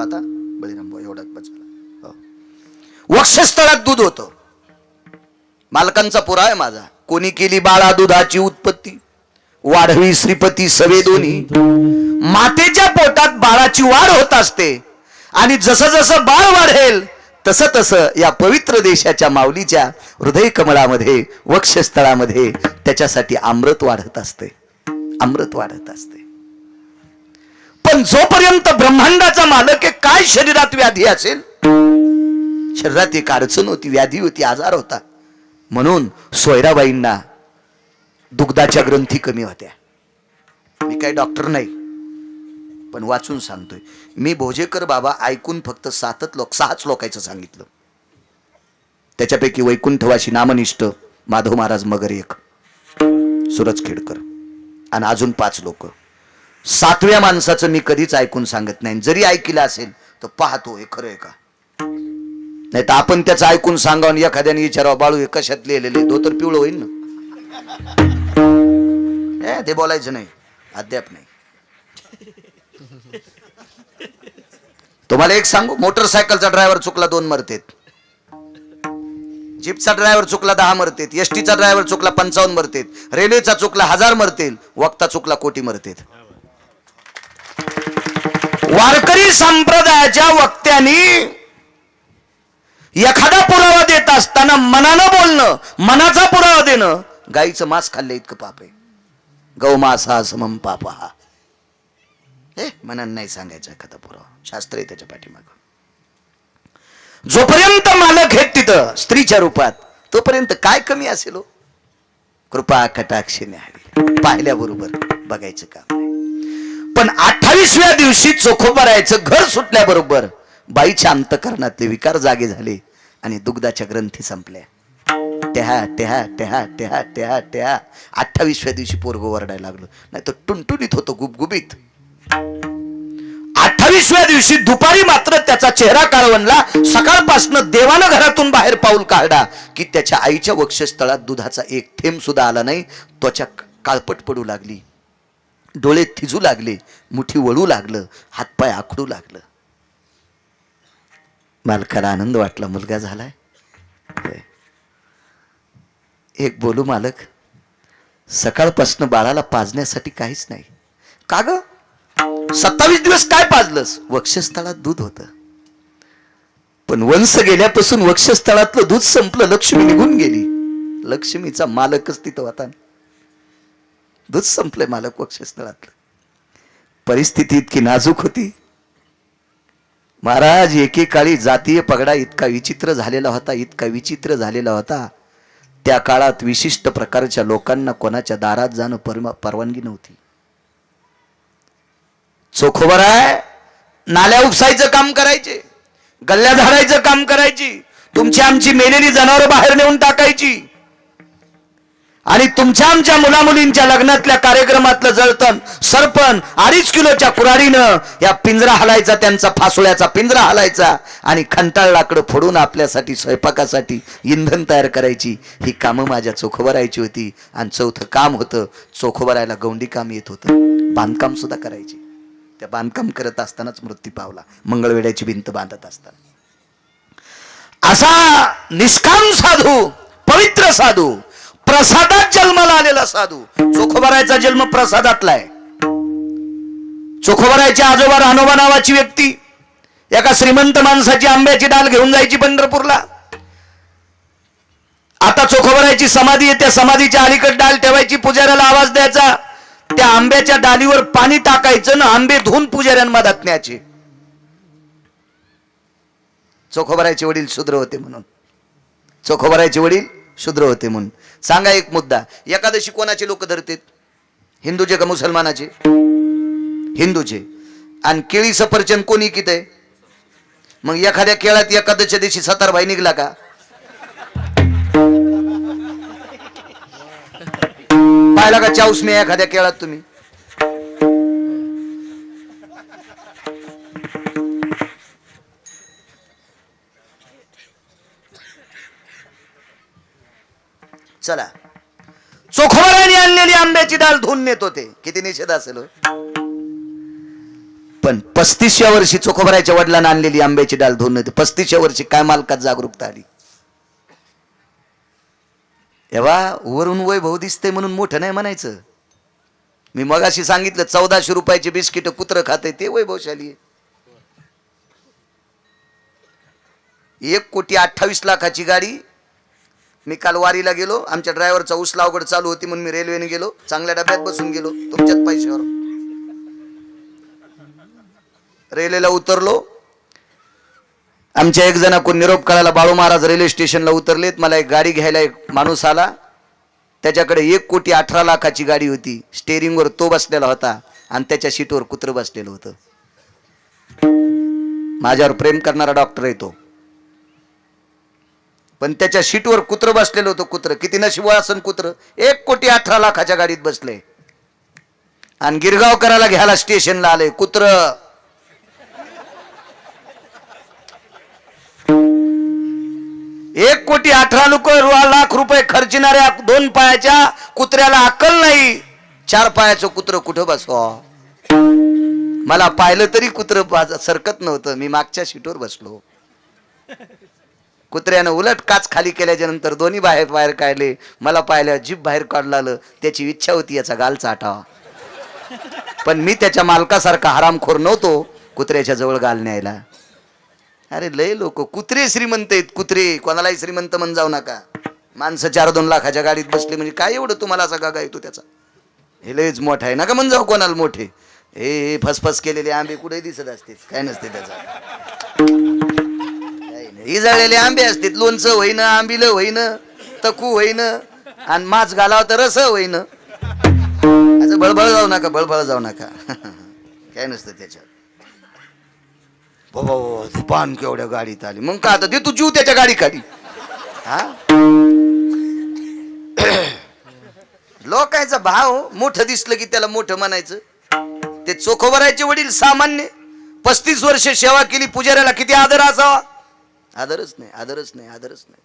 आता बळीराम भाऊ एवढाच बचाला. वक्षस्थळात दूध होतं. मालकांचा पुरा आहे माझा. कोणी केली बाळा दुधाची उत्पत्ती, वाढवी श्रीपती सवे दोन्ही. मातेच्या पोटात बाळाची वाढ होत असते आणि जसं जसं बाळ वाढेल तसं तसं या पवित्र देशाच्या माऊलीच्या हृदय कमळामध्ये वक्षस्थळामध्ये त्याच्यासाठी अमृत वाढत असते, अमृत वाढत असते. पण जोपर्यंत ब्रह्मांडाचा मालक आहे, काय शरीरात व्याधी असेल, शरीरात एक अडचण होती, व्याधी होती, आजार होता. म्हणून सोयराबाईंना दुग्धाच्या ग्रंथी कमी होत्या. मी काही डॉक्टर नाही, पण वाचून सांगतोय. मी भोजेकर बाबा ऐकून फक्त 6च लोकांचं सांगितलं. त्याच्यापैकी वैकुंठवासी नामनिष्ठ माधव महाराज मगर एक, सूरज खेडकर आणि अजून 5 लोक. 7व्या माणसाचं मी कधीच ऐकून सांगत नाही. जरी ऐकलं असेल तर पाहतो हे खरं आहे का, नाही तर आपण त्याचं ऐकून सांगावं. एखाद्याने विचारावं बाळू हे कशात लिहिलेले, धोतर पिवळं होईल ना, ते बोलायचं नाही, अद्याप नाही. तुम्हाला एक सांगू, मोटरसायकलचा ड्रायव्हर चुकला 2 मरतेत, जीपचा ड्रायव्हर चुकला 10 मरतेत, एसटीचा ड्रायव्हर चुकला 55 मरतेत, रेल्वेचा चुकला 1000 मरतेल, वक्ता चुकला कोटी मरतेत. वारकरी संप्रदायाच्या वक्त्यांनी एखादा पुरावा देत असताना मनानं बोलणं, मनाचा पुरावा देणं, गाईचं मांस खाल्लं इतकं पाप आहे. गौमासा समम पाप हा. मनानं नाही सांगायचं एखादा पुरावा, शास्त्र आहे त्याच्या पाठीमागं. जोपर्यंत मालक आहेत तिथं स्त्रीच्या रूपात, तोपर्यंत काय कमी असेल हो. कृपा कटाक्षेने हवी, पाहिल्याबरोबर बघायचं काम नाही. पण 28व्या दिवशी चोखोबारायचं घर सुटल्याबरोबर बाईच्या अंतकरणातले विकार जागे झाले आणि दुग्धाच्या ग्रंथी संपल्या. टेहा टेहा टेहा टेहा टेहा टेहा. 28व्या दिवशी पोरगं वरडायला लागलं, नाही तर टुनटुनीत होतं, गुबगुबीत. 28व्या दिवशी दुपारी मात्र त्याचा चेहरा काळवणला. सकाळपासून देवानं घरातून बाहेर पाऊल काढला की त्याच्या आईच्या वक्षस्थळात दुधाचा एक थेंब सुद्धा आला नाही. त्वचा काळपट पडू लागली, डोळे थिजू लागले, मुठी वळू लागलं, हातपाय आखडू लागलं. मालकाला आनंद वाटला, मुलगा झालाय. एक बोलू मालक, सकाळपासून बाळाला पाजण्यासाठी काहीच नाही. का ग 27 दिवस काय पाजलंस? वक्षस्थळात दूध होतं, पण वंश गेल्यापासून वक्षस्थळातलं दूध संपलं, लक्ष्मी निघून गेली. लक्ष्मीचा मालकच तिथं होता, दूध संपलंय मालक वक्षस्थळातलं. परिस्थिती इतकी नाजूक होती महाराज. एकेकाळी जातीय पगडा इतका विचित्र झालेला होता, इतका विचित्र झालेला होता. त्या काळात विशिष्ट प्रकारच्या लोकांना कोणाच्या दारात जाणं परवानगी नव्हती. चोखोबराय नाल्या उपसायचं काम करायचे, गल्ल्या झाडायचं काम करायची, तुमची आमची मेलेली जनावरं बाहेर नेऊन टाकायची आणि तुमच्या आमच्या मुलामुलींच्या लग्नातल्या कार्यक्रमातलं जळतण सरपण 2.5 किलोच्या कुऱ्हाडीनं या पिंजरा हलायचा, त्यांचा फासोळ्याचा पिंजरा हलायचा आणि खंताळ लाकडं फोडून आपल्यासाठी स्वयंपाकासाठी इंधन तयार करायची. ही कामं माझ्या चोखोबरायची होती. आणि 4थं काम होतं, चोखोबरायला गौंडी काम येत होतं, बांधकाम सुद्धा करायची. त्या बांधकाम करत असतानाच मृत्यू पावला, मंगळवेड्याची भिंत बांधत असताना. असा निष्काम साधू, पवित्र साधू, प्रसादात जन्माला आलेला साधू. चोखोबारायचा जन्म प्रसादातला आहे. चोखोबारायच्या आजोबा रानोबा नावाची व्यक्ती एका श्रीमंत माणसाची आंब्याची डाल घेऊन जायची पंढरपूरला. आता चोखोबारायची समाधी आहे, त्या समाधीच्या अलीकडे डाल ठेवायची, पुजाऱ्याला आवाज द्यायचा, त्या आंब्याच्या डालीवर पाणी टाकायचं ना आंबे धुवून पुजाऱ्यांमध्ये न्यायचे. चोखोबारायचे वडील शूद्र होते म्हणून, चोखोबारायचे वडील शूद्र होते म्हणून. सांगा एक मुद्दा, एकादशी कोणाचे लोक धरतात? हिंदूचे का मुसलमानाचे? हिंदूचे. आणि केळी सफरचंद कोणी किती आहे? मग एखाद्या केळात एकादशीच्या दिवशी 7 भाई निघला का? पाहिला का चाऊस मी एखाद्या केळात तुम्ही? चला, चोखोबाराने आणलेली आंब्याची डाल धुवून नेत होते. किती निषेध असेल. पण पण 35व्या वर्षी चोखोबराच्या वडिलांना आणलेली आंब्याची डाल धुवून 35व्या वर्षी काय मालकात जागरूकता आली. एव्हा वरून वैभव दिसते म्हणून मोठं नाही म्हणायचं. मी मगाशी सांगितलं 1400 रुपयाचे बिस्किट कुत्र खाते ते वैभवशाली आहे. 1,28,00,000ची गाडी. मी काल वारीला गेलो, आमच्या ड्रायव्हरचा उसला अवघड चालू होती म्हणून मी रेल्वेने गेलो, चांगल्या डब्यात बसून गेलो तुमच्याच पैशावर. रेल्वेला उतरलो, आमच्या एक जणांकडून निरोप कळाला, बाळू महाराज रेल्वे स्टेशनला उतरलेत. मला एक गाडी घ्यायला एक माणूस आला, त्याच्याकडे 1,18,00,000ची गाडी होती. स्टेअरिंगवर तो बसलेला होता आणि त्याच्या सीटवर कुत्र बसलेलं होतं. माझ्यावर प्रेम करणारा डॉक्टर आहे तो, पण त्याच्या सीटवर कुत्र बसलेलं होतं. कुत्र किती नशिबवान असन कुत्र. 1,18,00,000च्या गाडीत बसले आणि गिरगावकराला घ्यायला स्टेशनला आले. कुत्र 1,18,00,000 रुपये खर्चणाऱ्या 2 पायाच्या कुत्र्याला अक्कल नाही. 4 पायाचं कुत्र कुठं बसवा. मला पाहिलं तरी कुत्र सरकत नव्हतं. मी मागच्या सीटवर बसलो. कुत्र्यानं उलट काच खाली केल्याच्या नंतर दोन्ही बाहेर काढले. मला पाहिलं जीभ बाहेर काढलं. त्याची इच्छा होती याचा गाल चाटावा, पण मी त्याच्या मालकासारखा हरामखोर नव्हतो कुत्र्याच्या जवळ गाल न्यायला. अरे लय लोक कुत्रे श्रीमंत आहेत. कुत्रे कोणालाही श्रीमंत म्हण जाऊ नका. माणसं 4-2 लाखाच्या गाडीत बसले म्हणजे काय एवढं तुम्हाला असा गागा येतो त्याचा. हे लयच मोठा आहे नका म्हण जाऊ कोणाला मोठे. हे फसफस केलेले आंबे कुठे दिसत असते, काय नसते त्याचा. इजळलेले आंबे असतात, लोणचं होईन, आंबिलं होईन, तकू होईन आणि माछ घालावं तर रस होईन. असं बळबळ जाऊ नका, बळबळ जाऊ नका. काय नसतं त्याच्यात. बाबा पान केवढ्या गाडीत आली मग का आता दे तू जीव त्याच्या गाडी खाली. हा लोकांचा भाव मोठं दिसलं की त्याला मोठं म्हणायचं. ते चोखोबराचे वडील सामान्य 35 वर्ष सेवा केली. पुजाऱ्याला किती आदर असावा. आदरच नाही, आदरच नाही, आदरच नाही.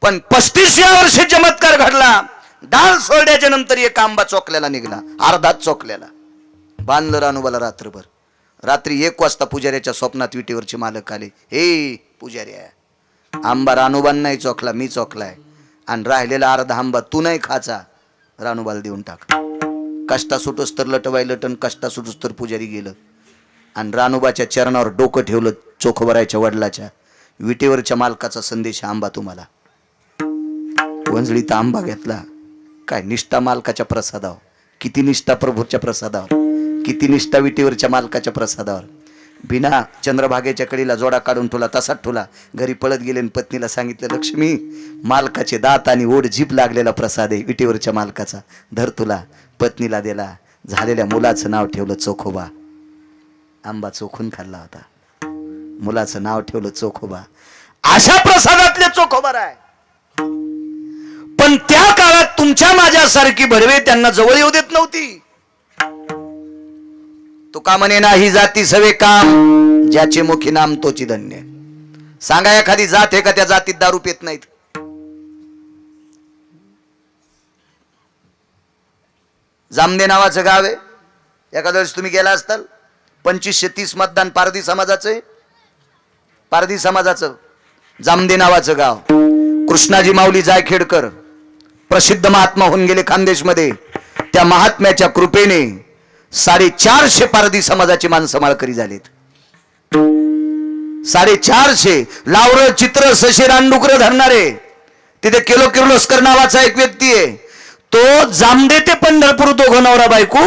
पण 35व्या वर्षी चमत्कार घडला. डाल सोडण्याच्या नंतर एक आंबा चोकल्याला निघाला, अर्धाच चोकल्याला. बांधलं रानूबाला रात्रभर. रात्री 1 वाजता पुजाऱ्याच्या स्वप्नात विटेवरचे मालक आले. हे पुजाऱ्या, आंबा रानूबान नाही चोकला, मी चोकलाय आणि राहिलेला अर्धा आंबा तू नाही खाचा, रानूबाला देऊन टाक. कष्टा सुटोस तर लटवाय लटन, कष्टा सुटोस तर पुजारी गेलं आणि रानूबाच्या चरणावर डोकं ठेवलं. चोखोबराच्या वडिलाच्या विटेवरच्या मालकाचा संदेश आंबा तुम्हाला. वंजळीत आंबा घेतला. काय निष्ठा मालकाच्या प्रसादावर, किती निष्ठा प्रभूच्या प्रसादावर, किती निष्ठा विटेवरच्या मालकाच्या प्रसादावर. बिना चंद्रभागेच्या कडीला जोडा काढून ठेवला, तसाच ठेवला. घरी पळत गेले आणि पत्नीला सांगितलं, लक्ष्मी मालकाचे दात आणि ओढ जीभ लागलेला प्रसाद आहे विटेवरच्या मालकाचा, धर तुला. पत्नीला दिला. झालेल्या मुलाचं नाव ठेवलं चोखोबा. आंबा चोखून खाल्ला होता. मुलाचं नाव ठेवलं चोखोबा. अशा प्रसादातले चोखोबा आहे. पण त्या काळात तुमच्या माझ्यासारखी भडवे त्यांना जवळ येऊ देत नव्हती. तुका म्हणे नाही जाती सवे काम, ज्याचे मुखी नाम तोची धन्य. सांगा एखादी जात आहे का त्या जातीत दारू पित नाहीत. जामदे नावाचं गाव आहे. एखाद्या वेळेस तुम्ही गेला असताल. 2530 मतदान पारधी समाजाचं आहे. पारधी समाजाचं जामदे नावाचं गाव. कृष्णाजी माऊली जायखेडकर प्रसिद्ध महात्मा होऊन गेले खानदेशमध्ये. त्या महात्म्याच्या कृपेने 450 पारधी समाजाची माणसं माळकरी झालीत. 450 लावरं चित्र सशे रानडुकर धरणारे. तिथे किर्लोस्कर नावाचा एक व्यक्ती आहे. तो जामदे ते पंढरपूर दोघं नवरा बायको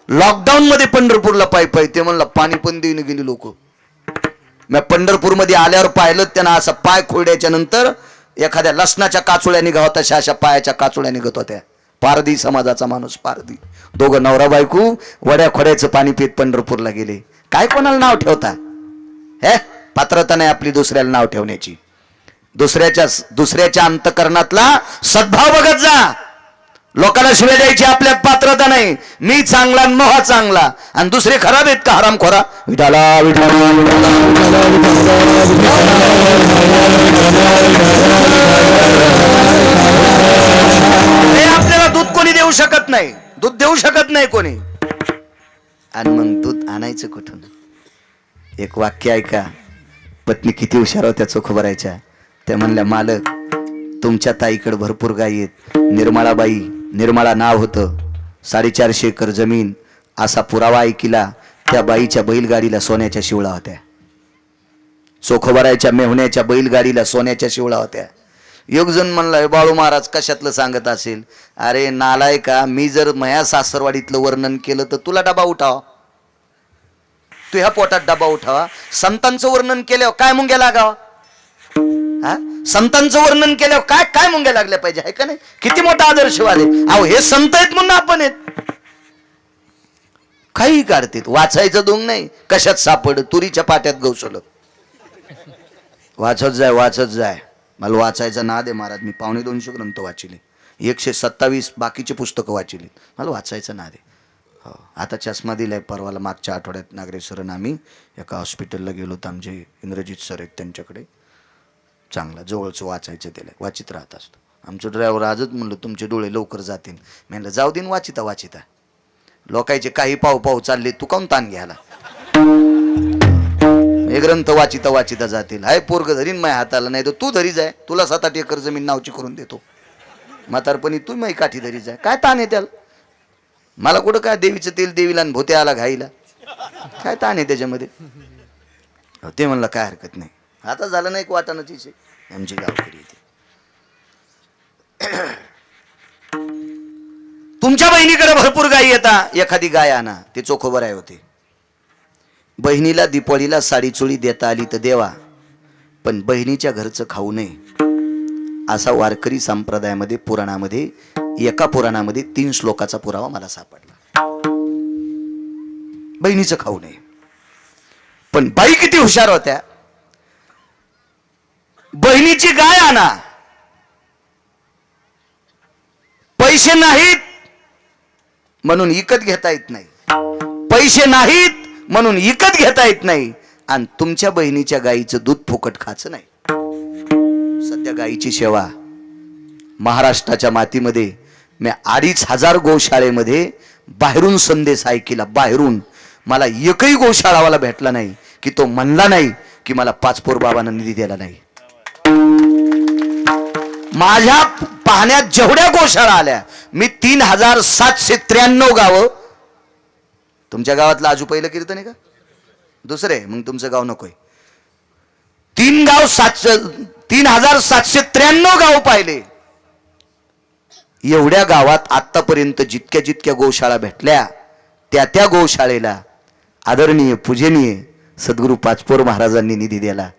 लॉकडाऊन मध्ये पंढरपूरला पायी ते म्हणला पाणी पण देऊन गेली लोक. मी पंढरपूर मध्ये आल्यावर पाहिलं त्यांना असं पाय खोड्याच्या नंतर एखाद्या लसणाच्या काचुळ्या निघा होता, अशा पायाच्या काचुळ्या निघत होत्या. पारधी समाजाचा माणूस पारधी. दोघं नवरा बायको वड्या खोड्याचं पाणी पित पंढरपूरला गेले. काय कोणाला नाव ठेवता. हे पात्रता नाही आपली दुसऱ्याला नाव ठेवण्याची. दुसऱ्याच्या अंतकरणातला सद्भाव बघत जा. लोकांना शिव्या द्यायची आपल्यात पात्रता नाही. मी चांगला आणि मोहा चांगला आणि दुसरे खराब आहेत का हरामखोरा. विठाला आपल्याला दूध कोणी देऊ शकत नाही. दूध देऊ शकत नाही कोणी. आणि मग दूध आणायचं कुठून? एक वाक्य ऐका, पत्नी किती हुशार होत्या चोख भरायच्या. त्या म्हणल्या, मालक तुमच्या ताईकडे भरपूर गायी आहेत. निर्मळाबाई, निर्मळा नाव होतं, 450 एकर जमीन. असा पुरावा ऐकिला, त्या बाईच्या बैलगाडीला सोन्याच्या शिवळा होत्या. चोख भरायच्या मेहुण्याच्या बैलगाडीला सोन्याच्या शिवळा होत्या. एक जण म्हणला, बाळू महाराज कशातलं सांगत असेल? अरे नालाय का, मी जर माया सासरवाडीतलं वर्णन केलं तर तुला डबा उठावा, तुझ्या पोटात डबा उठावा. संतांचं वर्णन केल्यावर काय मुंग्या लागावा? हा, संतांचं वर्णन केल्यावर काय काय मुंग्या लागल्या पाहिजे, आहे का नाही? किती मोठा आदर्शवाद आहे. अहो हे संत आहेत म्हणून आपण आहेत. काही काढतात, वाचायचं दोंग नाही. कशात सापड, तुरीच्या पाट्यात गवसलं. वाचत जाय, वाचत जाय. मला वाचायचा नाद आहे महाराज. मी 250 ग्रंथ वाचिले, 127 बाकीचे पुस्तकं वाचिली. मला वाचायचा नाद आहे. हो, आता चष्मा दिलाय. परवाला मागच्या आठवड्यात नागरेश्वरन आम्ही एका हॉस्पिटलला गेलो तर आमचे इंद्रजित सर आहेत, त्यांच्याकडे चांगला जवळचं वाचायचं त्याला, वाचित राहत असतो. आमचं ड्रायव्हर आजच म्हणलं, तुमचे डोळे लवकर जातील. म्हणलं जाऊ दिन, वाचिता वाचिता. लोकांचे काही पाव पाव चालले, तू काऊन ताण घ्यायला? हे ग्रंथ वाचिता वाचिता जातील. हाय पोरग धरीन माझ्या हाताला, नाही तर तू धरी जाय. तुला 7-8 एकर जमीन नावची करून देतो. म्हातारपणी तू माही काठी धरी जाय. काय ताण आहे त्याला? मला कुठं काय देवीचं तेल देवीला आणि भोत्या आला घाईला, काय ताण आहे त्याच्यामध्ये? ते म्हणलं काय हरकत नाही. आता झालं नाही, एक वाटाणाची आमची गावकरी येते. तुमच्या बहिणीकडे भरपूर गायी येतात, एखादी गाय आणा. ते चोखोबराय होते. बहिणीला दिपाळीला साडी चोळी देता आली तर देवा, पण बहिणीच्या घरचं खाऊ नये, असा वारकरी संप्रदायामध्ये पुराणामध्ये, एका पुराणामध्ये 3 श्लोकाचा पुरावा मला सापडला. बहिणीचं खाऊ नये. पण बाई किती हुशार होत्या. बहिणीची गाय आणा, पैसे नाहीत म्हणून विकत घेता येत नाही, पैसे नाहीत म्हणून विकत घेता येत नाही, आणि तुमच्या बहिणीच्या गायीचं दूध फुकट खायचं नाही. सध्या गायीची सेवा महाराष्ट्राच्या मातीमध्ये मी 2500 गोशाळेमध्ये बाहेरून संदेश ऐकला. बाहेरून मला एकही गोशाळावाला भेटला नाही की तो म्हणला नाही की मला 5 पोर बाबांना निधी द्यायला नाही. माझ्या पाहण्यात जेवढ्या गोशाळा आल्या, मी 3793 गावं. तुमच्या गावातलं आजू पहिलं कीर्तन आहे का? दुसरे? मग तुमचं गाव नकोय. 3793 गाव पाहिले. एवढ्या गावात आतापर्यंत जितक्या जितक्या गोशाळा भेटल्या, त्या गोशाळेला आदरणीय पूजनीय सद्गुरू पाचपोर महाराजांनी निधी दिला.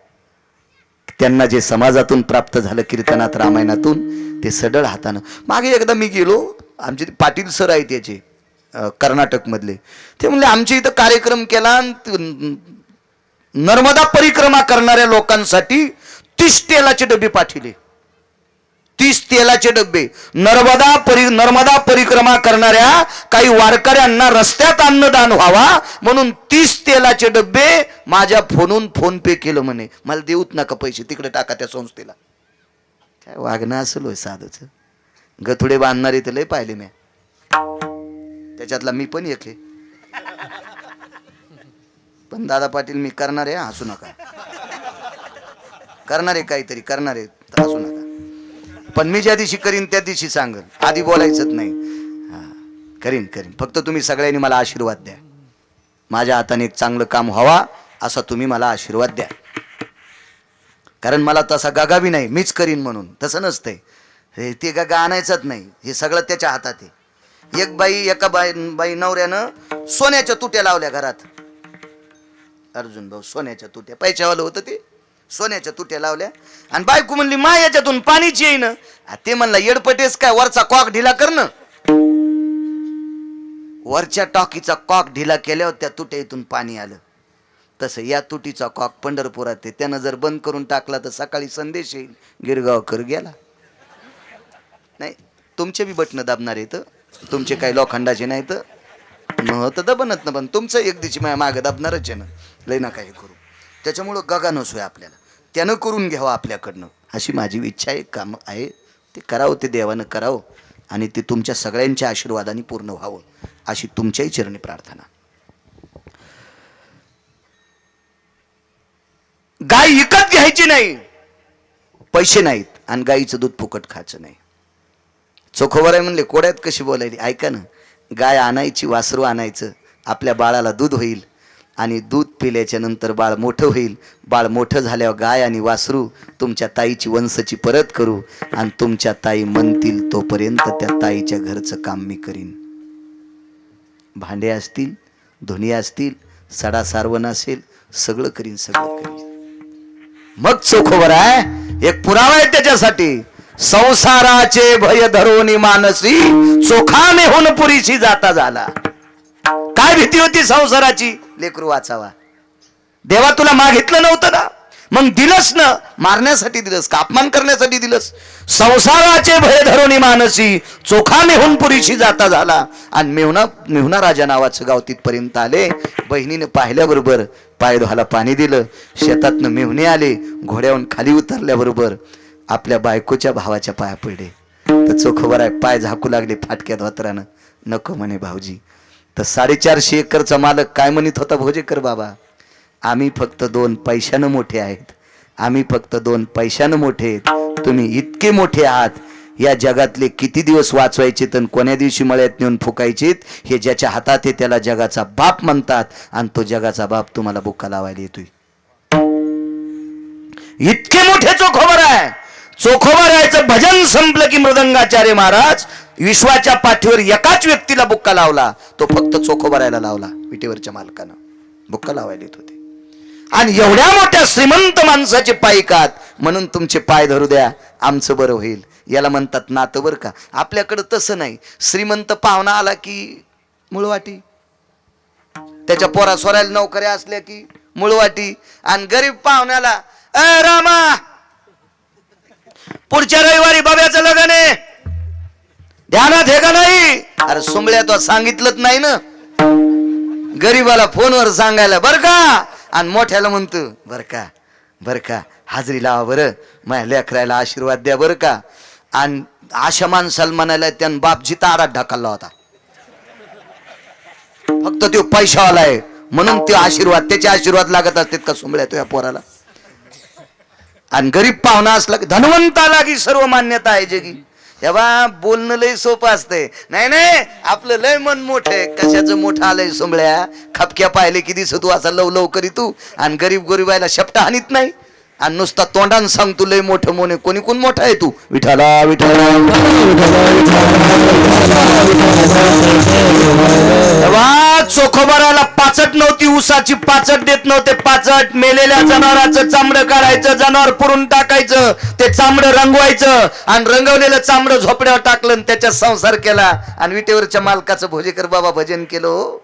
त्यांना जे समाजातून प्राप्त झालं कीर्तनात, रामायणातून, ते सडळ हातानं. मागे एकदा मी गेलो, आमचे पाटील सर आहेत त्याचे कर्नाटक मधले. ते म्हणले आमच्या इथं कार्यक्रम केला, नर्मदा परिक्रमा करणाऱ्या लोकांसाठी 30 तेलाचे डबे पाठवले. 30 तेलाचे डबे. नर्मदा परिक्रमा करणाऱ्या काही वारकऱ्यांना रस्त्यात अन्नदान व्हावा म्हणून 30 तेलाचे डबे माझ्या फोनून फोन पे केलं. म्हणे मला देऊत नका पैसे, तिकडे टाका त्या संस्थेला. काय वागणं असेल होय साधूच. गथुडे बांधणारे तर लय पाहिले मी, त्याच्यातला मी पण एक आहे. पण दादा पाटील मी करणार आहे, हसू नका. करणार आहे काहीतरी, करणार आहे तर हसू नका. पण मी ज्या दिवशी करीन त्या दिवशी सांगेन, आधी बोलायचंच नाही. हा, करीन. फक्त तुम्ही सगळ्यांनी मला आशीर्वाद द्या. माझ्या हाताने एक चांगलं काम व्हावा असा तुम्ही मला आशीर्वाद द्या. कारण मला तसा गागा बी नाही, मीच करीन म्हणून. तसं नसतंय. ते गागा आणायचंच नाही, हे सगळं त्याच्या हातात आहे. एका बाई नवऱ्यानं सोन्याच्या तुट्या लावल्या घरात. अर्जुन भाऊ सोन्याच्या तुट्या, पैशावालं होतं ते, सोन्याच्या तुट्या लावल्या. आणि बायको म्हणली मा याच्यातून पाणीच येईन. ते म्हणला येडपटेस काय, वरचा कॉक ढिला कर ना. वरच्या टाकीचा कॉक ढिला केल्यावर त्या तुट्यातून पाणी आलं. तसं या तुटीचा कॉक पंढरपुरात आहे, त्यानं जर बंद करून टाकला तर सकाळी संदेश येईल, गिरगावकर गेला. नाही, तुमचे बी बटणं दाबणार आहेत, तुमचे काही लोखंडाचे नाही तर तर दबनत ना. पण तुमचं एक दिवशी माझ्या मागं दाबणारच आहे ना. लय ना काही करू. त्याच्यामुळं गगा नसोय आपल्याला, त्यानं करून घ्यावं आपल्याकडनं, अशी माझी इच्छा आहे. काम आहे ते करावं, ते देवानं करावं, आणि ते तुमच्या सगळ्यांच्या आशीर्वादाने पूर्ण व्हावं, अशी तुमच्याही चरणी प्रार्थना. गाय विकत घ्यायची नाही, पैसे नाहीत, आणि गाईचं दूध फुकट खायचं नाही. चोखोबर आहे म्हणले. कोड्यात कशी बोलायली ऐका ना. गाय आणायची, वासरू आणायचं, आपल्या बाळाला दूध होईल, आणि दूध पिल्याच्या नंतर बाळ मोठं होईल. बाळ मोठं झाल्यावर गाय आणि वासरू तुमच्या ताईची वंशाची परत करू, आणि तुमच्या ताई म्हणतील तोपर्यंत त्या ताईच्या घरचं काम मी करीन. भांडे असतील, धुणी असतील, सडा सारवण असेल, सगळं करीन, सगळं करीन. मग चोखोबर आहे. एक पुरावा आहे त्याच्यासाठी. संसाराचे भय धरोनी मानसी, चोखा मेहून पुरीशी जाता झाला. काय भीती होती संसाराची? लेकरू वाचावा. देवा तुला मागितलं नव्हतं ना, मग दिलंस ना. मारण्यासाठी दिलंस का अपमान करण्यासाठी दिलंस? संसाराचे भय धरोनी मानसी, चोखा मेहून पुरीशी जाता झाला. आणि मेहुणा राजा नावाचं गाव तिथपर्यंत आले. बहिणीने पाहिल्याबरोबर पाय धुवायला पाणी दिलं. शेतातनं मेहुणे आले. घोड्यावरून खाली उतरल्याबरोबर आपल्या बायकोच्या भावाच्या पाया पडले. तर चोखोबर आहे, पाय झाकू लागले फाटक्या धोतरानं. नको म्हणे भाऊजी. तर 450 एकरचा मालक काय म्हणत होता? भोजेकर बाबा, आम्ही फक्त 2 पैशानं मोठे आहेत, आम्ही फक्त 2 पैशानं मोठे आहेत, तुम्ही इतके मोठे आहात. या जगातले किती दिवस वाचवायचे तर कोण्या दिवशी मळ्यात नेऊन फुकायचे, हे ज्याच्या हातात आहे त्याला जगाचा बाप म्हणतात. आणि तो जगाचा बाप तुम्हाला बुक्का लावायला येतोय. इतके मोठे चोखोबर आहे. चोखोबरायचं भजन संपलं की मृदंगाचार्य महाराज विश्वाच्या पाठीवर एकाच व्यक्तीला बुक्का लावला. तो फक्त चोखोबरायला लावला. विटेवरच्या मालकानं बुक्का लावायला येत होते. आणि एवढ्या मोठ्या श्रीमंत माणसाचे पायकात, म्हणून तुमचे पाय धरू द्या, आमचं बरं होईल. याला म्हणतात नातं. बरं का, आपल्याकडं तसं नाही. श्रीमंत पाहुणा आला की मुळवाटी, त्याच्या पोरा सोरायला नोकऱ्या असल्या की मुळवाटी, आणि गरीब पाहुण्याला अ रामा पुढच्या रविवारी बाब्याचं लग्न आहे, ध्यानात हे का नाही? अरे सुंबळ्या तो सांगितलंच नाही ना. गरीबाला फोनवर सांगायला बर का, आणि मोठ्याला म्हणतो बर का, बर का, हाजरी लावा बरं, माझ्या लेकरायला आशीर्वाद द्या बरं का. आणि अशा माणसाला म्हणायला त्यानं बाप जिता आडात ढकलला होता. फक्त तो पैशावाला आहे म्हणून ते आशीर्वाद, त्याचे आशीर्वाद लागत असतात का सुंबळ्या तुझ्या पोराला? आणि गरीब पाहुणा असला की धनवंताला की सर्व मान्यता आहे जगी. तेव्हा बोलणं लय सोपं असतंय. नाही नाही, आपलं लय मन मोठं आहे. कशाचं मोठं आलंय सुंबळ्या? खपक्या पाहिले की दिसत तू असा लव लव करी तू, आणि गरीब गरीबायला शपटा हानीत नाही, आणि नुसता तोंडान सांग तू लय मोठं मोने. कोणी कोण मोठा आहे तू? विठाला विठाला. चोखोबाराला पाचट नव्हती, उसाची पाचट देत नव्हते. पाचट मेलेल्या जनावराचं चामडं काढायचं, जनावर पुरून टाकायचं, ते चामडं रंगवायचं, आणि रंगवलेलं चामडं झोपड्यावर टाकलं, आणि त्याच्यात संसार केला. आणि विटेवरच्या मालकाचं भोजेकर बाबा भजन केलं.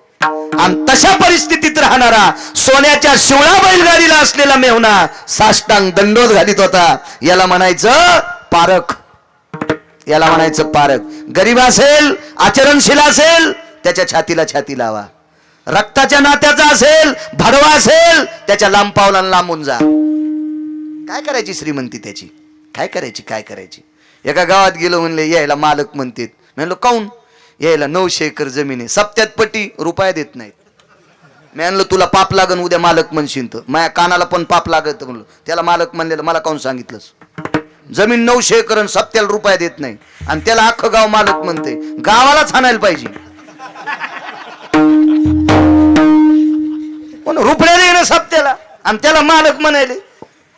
आणि तशा परिस्थितीत राहणारा सोन्याच्या शिवळा बैलगाडीला असलेला मेहुणा साष्टांग दंडोत घालीत होता. याला म्हणायचं पारख, याला म्हणायचं पारख. गरीब असेल, आचरणशील असेल, त्याच्या छातीला छाती लावा. रक्ताच्या नात्याचा असेल, भडवा असेल, त्याच्या लांब पावला लांबून जा. काय करायची श्रीमंती त्याची? काय करायची? काय करायची? एका गावात गेलो म्हणले, यायला मालक म्हणतात. म्हणलो काऊन? यायला 900 एकर जमीन आहे, सप्त्यात पट्टी, रुपया देत नाहीत. मी म्हणलं तुला पाप लागन उद्या मालक म्हणशील तर. माझ्या कानाला पण पाप लागत म्हणलो. त्याला मालक म्हणलेलं मला काऊन सांगितलंस? जमीन 900 एकर आणि सप्त्याला रुपया देत नाही, आणि त्याला अख्खं गाव मालक म्हणते. गावालाच हाणायला पाहिजे. रुपया देणं सप्त्याला, आणि त्याला मालक म्हणायले.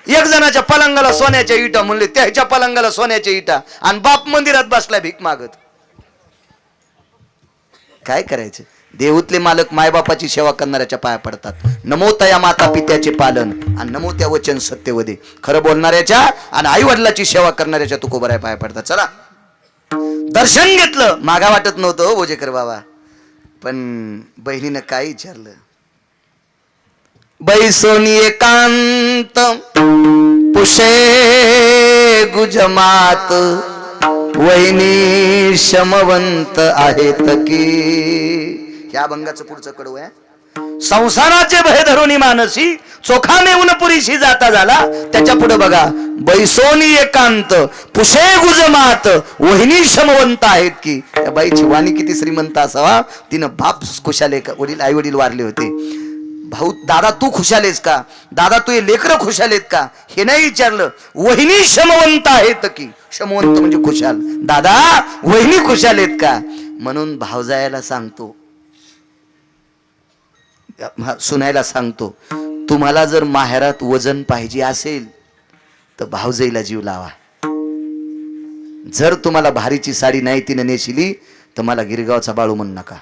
एक जणाच्या पलंगाला सोन्याच्या इटा म्हणले, त्याच्या पलंगाला सोन्याच्या इटा, आणि बाप मंदिरात बसला भीक मागत. काय करायचं? देऊतले मालक मायबापाची सेवा करणाऱ्याच्या पाया पडतात. नमो तया माता पित्याचे पालन, आणि नमो त्या वचन सत्यवदे. खरं बोलणाऱ्याच्या आणि आई वडिलाची सेवा करणाऱ्याच्या तुकोबराय पाया पडतात. चला दर्शन घेतलं. मागा वाटत नव्हतं हो भोजेकर बाबा, पण बहिणीनं काय विचारलं? बैसोनी एकांत पुषे गुजमात, वहिनी शमवंत आहेत की. ह्या अभंगाचं पुढचं कडू आहे. संसाराचे भय धरुनी मानसी, चोखा मेऊन पुरीशी जाता झाला. त्याच्या पुढे बघा, बैसोनी एकांत पुषे गुजमात, वहिनी शमवंत आहेत की. त्या बाईची वाणी किती श्रीमंत असावा. तिनं बाप कुशाले, वडील आई वडील वारले होते. भाऊ दादा तू खुशाल आहेस का, दादा तू हे लेकरं खुशाल आहेत का, हे नाही विचारलं. वहिनी क्षमवंत आहेत की, क्षमवंत म्हणजे खुशाल, दादा वहिनी खुशाल आहेत का. म्हणून भावजायाला सांगतो, सुनायला सांगतो, तुम्हाला जर माहेरात वजन पाहिजे असेल तर भावजाईला जीव लावा. जर तुम्हाला भारीची साडी नाही तिने नेशिली तर मला गिरगावचा बाळू म्हणू नका.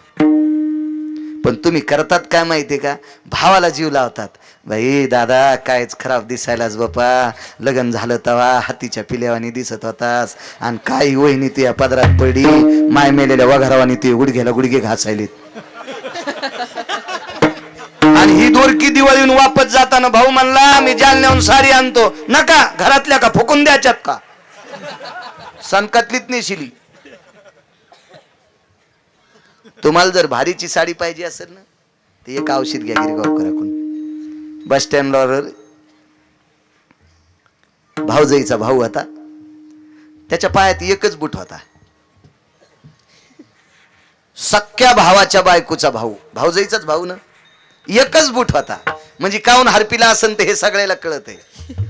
पण तुम्ही करतात काय माहितीये का, भावाला जीव लावतात. बाई दादा कायच खराब दिसायलाच बापा, लग्न झालं तवा हातीच्या पिल्यावानी दिसत होतास, आणि काही वहिनी तुया पदरात पडली, माय मेलेल्या वघारावानी तुझे गुडघ्याला गुडघे घासायलेत. आणि ही दोरकी दिवाळीहून वापस जाताना भाऊ म्हणला मी जालन्याहून साडी आणतो. नका, घरातल्या का फुकून द्याच्यात का, सनकातलीच नेशिली. तुम्हाला जर भारीची साडी पाहिजे असेल ना, ते एक औषध घ्या गिरगावकराकडून. बस स्टँडवर भाऊजाईचा भाऊ होता, त्याच्या पायात एकच बूट होता. सख्या भावाच्या बायकोचा भाऊ, भाऊजाईचाच भाऊ ना, एकच बूट होता. म्हणजे काहून हरपिला असेल ते हे सगळ्याला कळत आहे.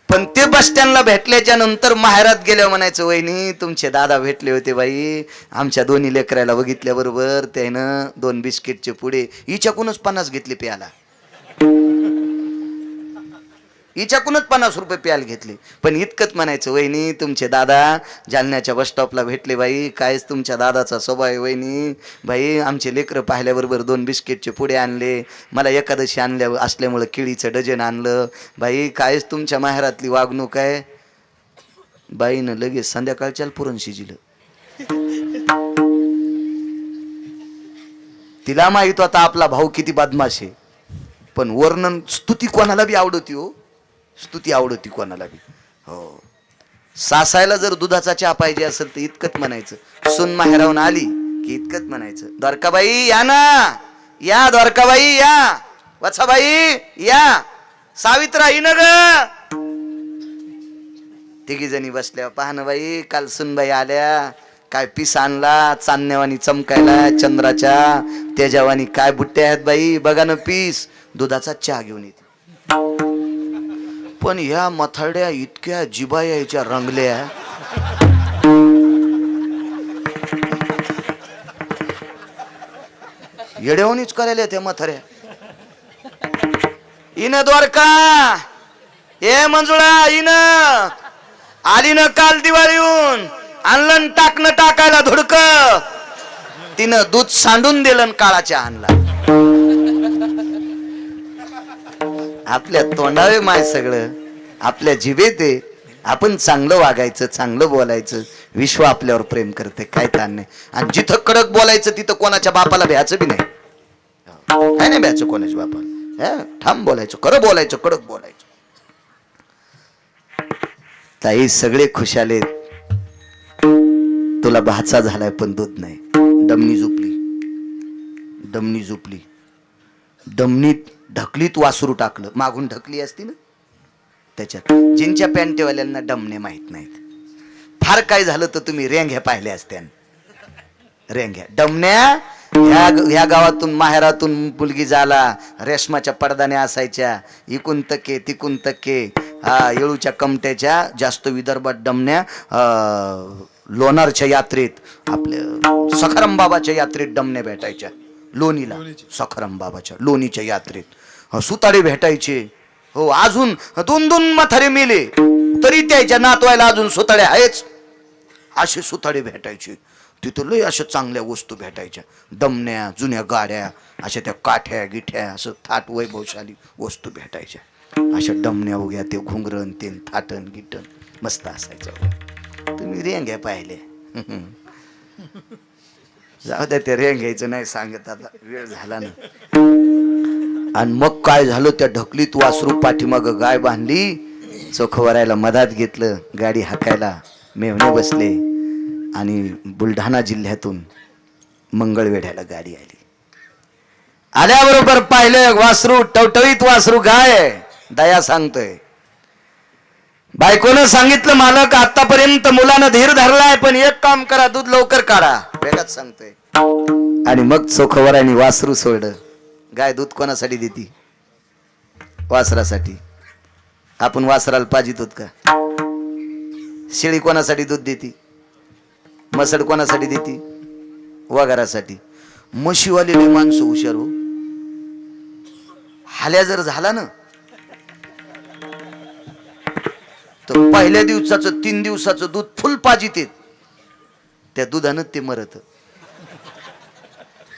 पण ते बस स्टँडला भेटल्याच्या नंतर माहेरात गेल्यावर म्हणायचं, वहिनी तुमचे दादा भेटले होते बाई, आमच्या दोन्ही लेकराला बघितल्याबरोबर त्यानं 2 बिस्किटचे पुढे हिच्याकूनच 50 घेतले प्याला, हिच्याकूनच 50 रुपये प्याल घेतले. पण इतकंच म्हणायचं, वहिनी तुमचे दादा जालन्याच्या बस स्टॉपला भेटले बाई, कायच तुमच्या दादाचा स्वभाव आहे वहिनी, बाई आमचे लेकरं पाहिल्याबरोबर 2 बिस्किटचे पुढे आणले, मला एकादशी आणल्या असल्यामुळं केळीचं डझन आणलं, बाई कायच तुमच्या माहेरातली वागणूक आहे. बाईनं लगेच संध्याकाळच्या पुरण शिजिलं. तिला माहित होता आपला भाऊ किती बदमाश आहे, पण वर्णन स्तुती कोणाला बी आवडती हो, स्तुती आवडती कोणाला बी. हो, सासायला जर दुधाचा चहा पाहिजे असेल तर इतकंच म्हणायचं. सून माहेरावून आली की इतकंच म्हणायचं, द्वारकाबाई या ना, या द्वारकाबाई या, वत्साबाई या, सावित्रा ही न ग. तिघी जणी बसल्या, पाहणं बाई काल सुनबाई आल्या, काय पीस आणला चांदण्यावानी चमकायला चंद्राच्या, तेजावानी काय बुट्टे आहेत बाई, बघा ना पीस, दुधाचा चहा घेऊन येते. पण ह्या मथाड्या इतक्या जिबा यायच्या रंगल्या, येड्यावणीच करायला त्या मथाऱ्या. इन द्वारका ए मंजुळा, इन आली न काल दिवाळीहून, आणलं टाकणं टाकायला धुडक, तिनं दूध सांडून दिलं काळाच्या आणला. आपल्या तोंडावे माय सगळं, आपल्या जिभेत आहे. आपण चांगलं वागायचं, चांगलं बोलायचं, विश्व आपल्यावर प्रेम करते, काय ताण नाही. आणि जिथं कडक बोलायचं तिथं कोणाच्या बापाला भ्यायचं बी नाही, काय नाही भ्यायचं कोणाच्या बापाला. ठाम बोलायचं, खरं बोलायचं, कडक बोलायचं. ताई सगळे खुशाले, तुला भाचा झालाय पण दूध नाही. डमणी झोपली, डमणी झोपली, डमणीत ढकलीत वासरू टाकलं, मागून ढकली असती ना त्याच्यात. जिंच्या पॅन्टेवाल्यांना डमणे माहित नाहीत. फार काय झालं तर तुम्ही रेंघ्या पाहिल्या असत्या, रेंघ्या डमण्या. ह्या गावातून माहेरातून मुलगी झाला, रेशमाच्या पडदाने असायच्या, इकून तके तिकून तके, येळूच्या कमट्याच्या, जास्त विदर्भात डमण्या. लोणारच्या यात्रेत, आपल्या सखाराम बाबाच्या यात्रेत डमण्या भेटायच्या, लोणीला सखाराम बाबाच्या लोणीच्या यात्रेत सुताडे भेटायचे. हो, अजून 2-2 म्हातारे मेले तरी त्याच्या नातवायला अजून सुताडे आहेच, असे सुताडे भेटायचे. तिथं लय अशा चांगल्या वस्तू भेटायच्या, डमण्या, जुन्या गाड्या, अशा त्या काठ्या गिठ्या, असं थाट वैभवशाली वस्तू भेटायच्या. अशा डमण्या उग्या, ते घुंगरण ते थाटण गिटण मस्त असायचं. तुम्ही रेंग्या पाहिले, जाऊ द्या ते रेंग्याचं नाही सांगत, आता वेळ झाला ना. आणि मग काय झालं, त्या ढकलीत वासरू पाठीमाग गाय बांधली, चोखवरायला मधात घेतलं, गाडी हाकायला मेवणे बसले. आणि बुलढाणा जिल्ह्यातून मंगळवेढ्याला गाडी आली. आल्याबरोबर पाहिलं वासरू, टवटवीत वासरू गाय. दया सांगतोय, बायकोनं सांगितलं मालक आतापर्यंत मुलानं धीर धरलाय, पण एक काम करा, दूध लवकर काढा, वेगात सांगतोय. आणि मग चोखवरायनी वासरू सोडलं. गाय दूध कोणासाठी देते? वासरासाठी. आपण वासराला पाजित होत का? शेळी कोणासाठी दूध देते? मसड कोणासाठी देते? वगारासाठी. म्हशीवालेले माणसं हुशार हो. हाल्या जर झाला ना तर पहिल्या दिवसाचं 3 दिवसाचं दूध फुल पाजित येत. त्या दुधानं ते मरत.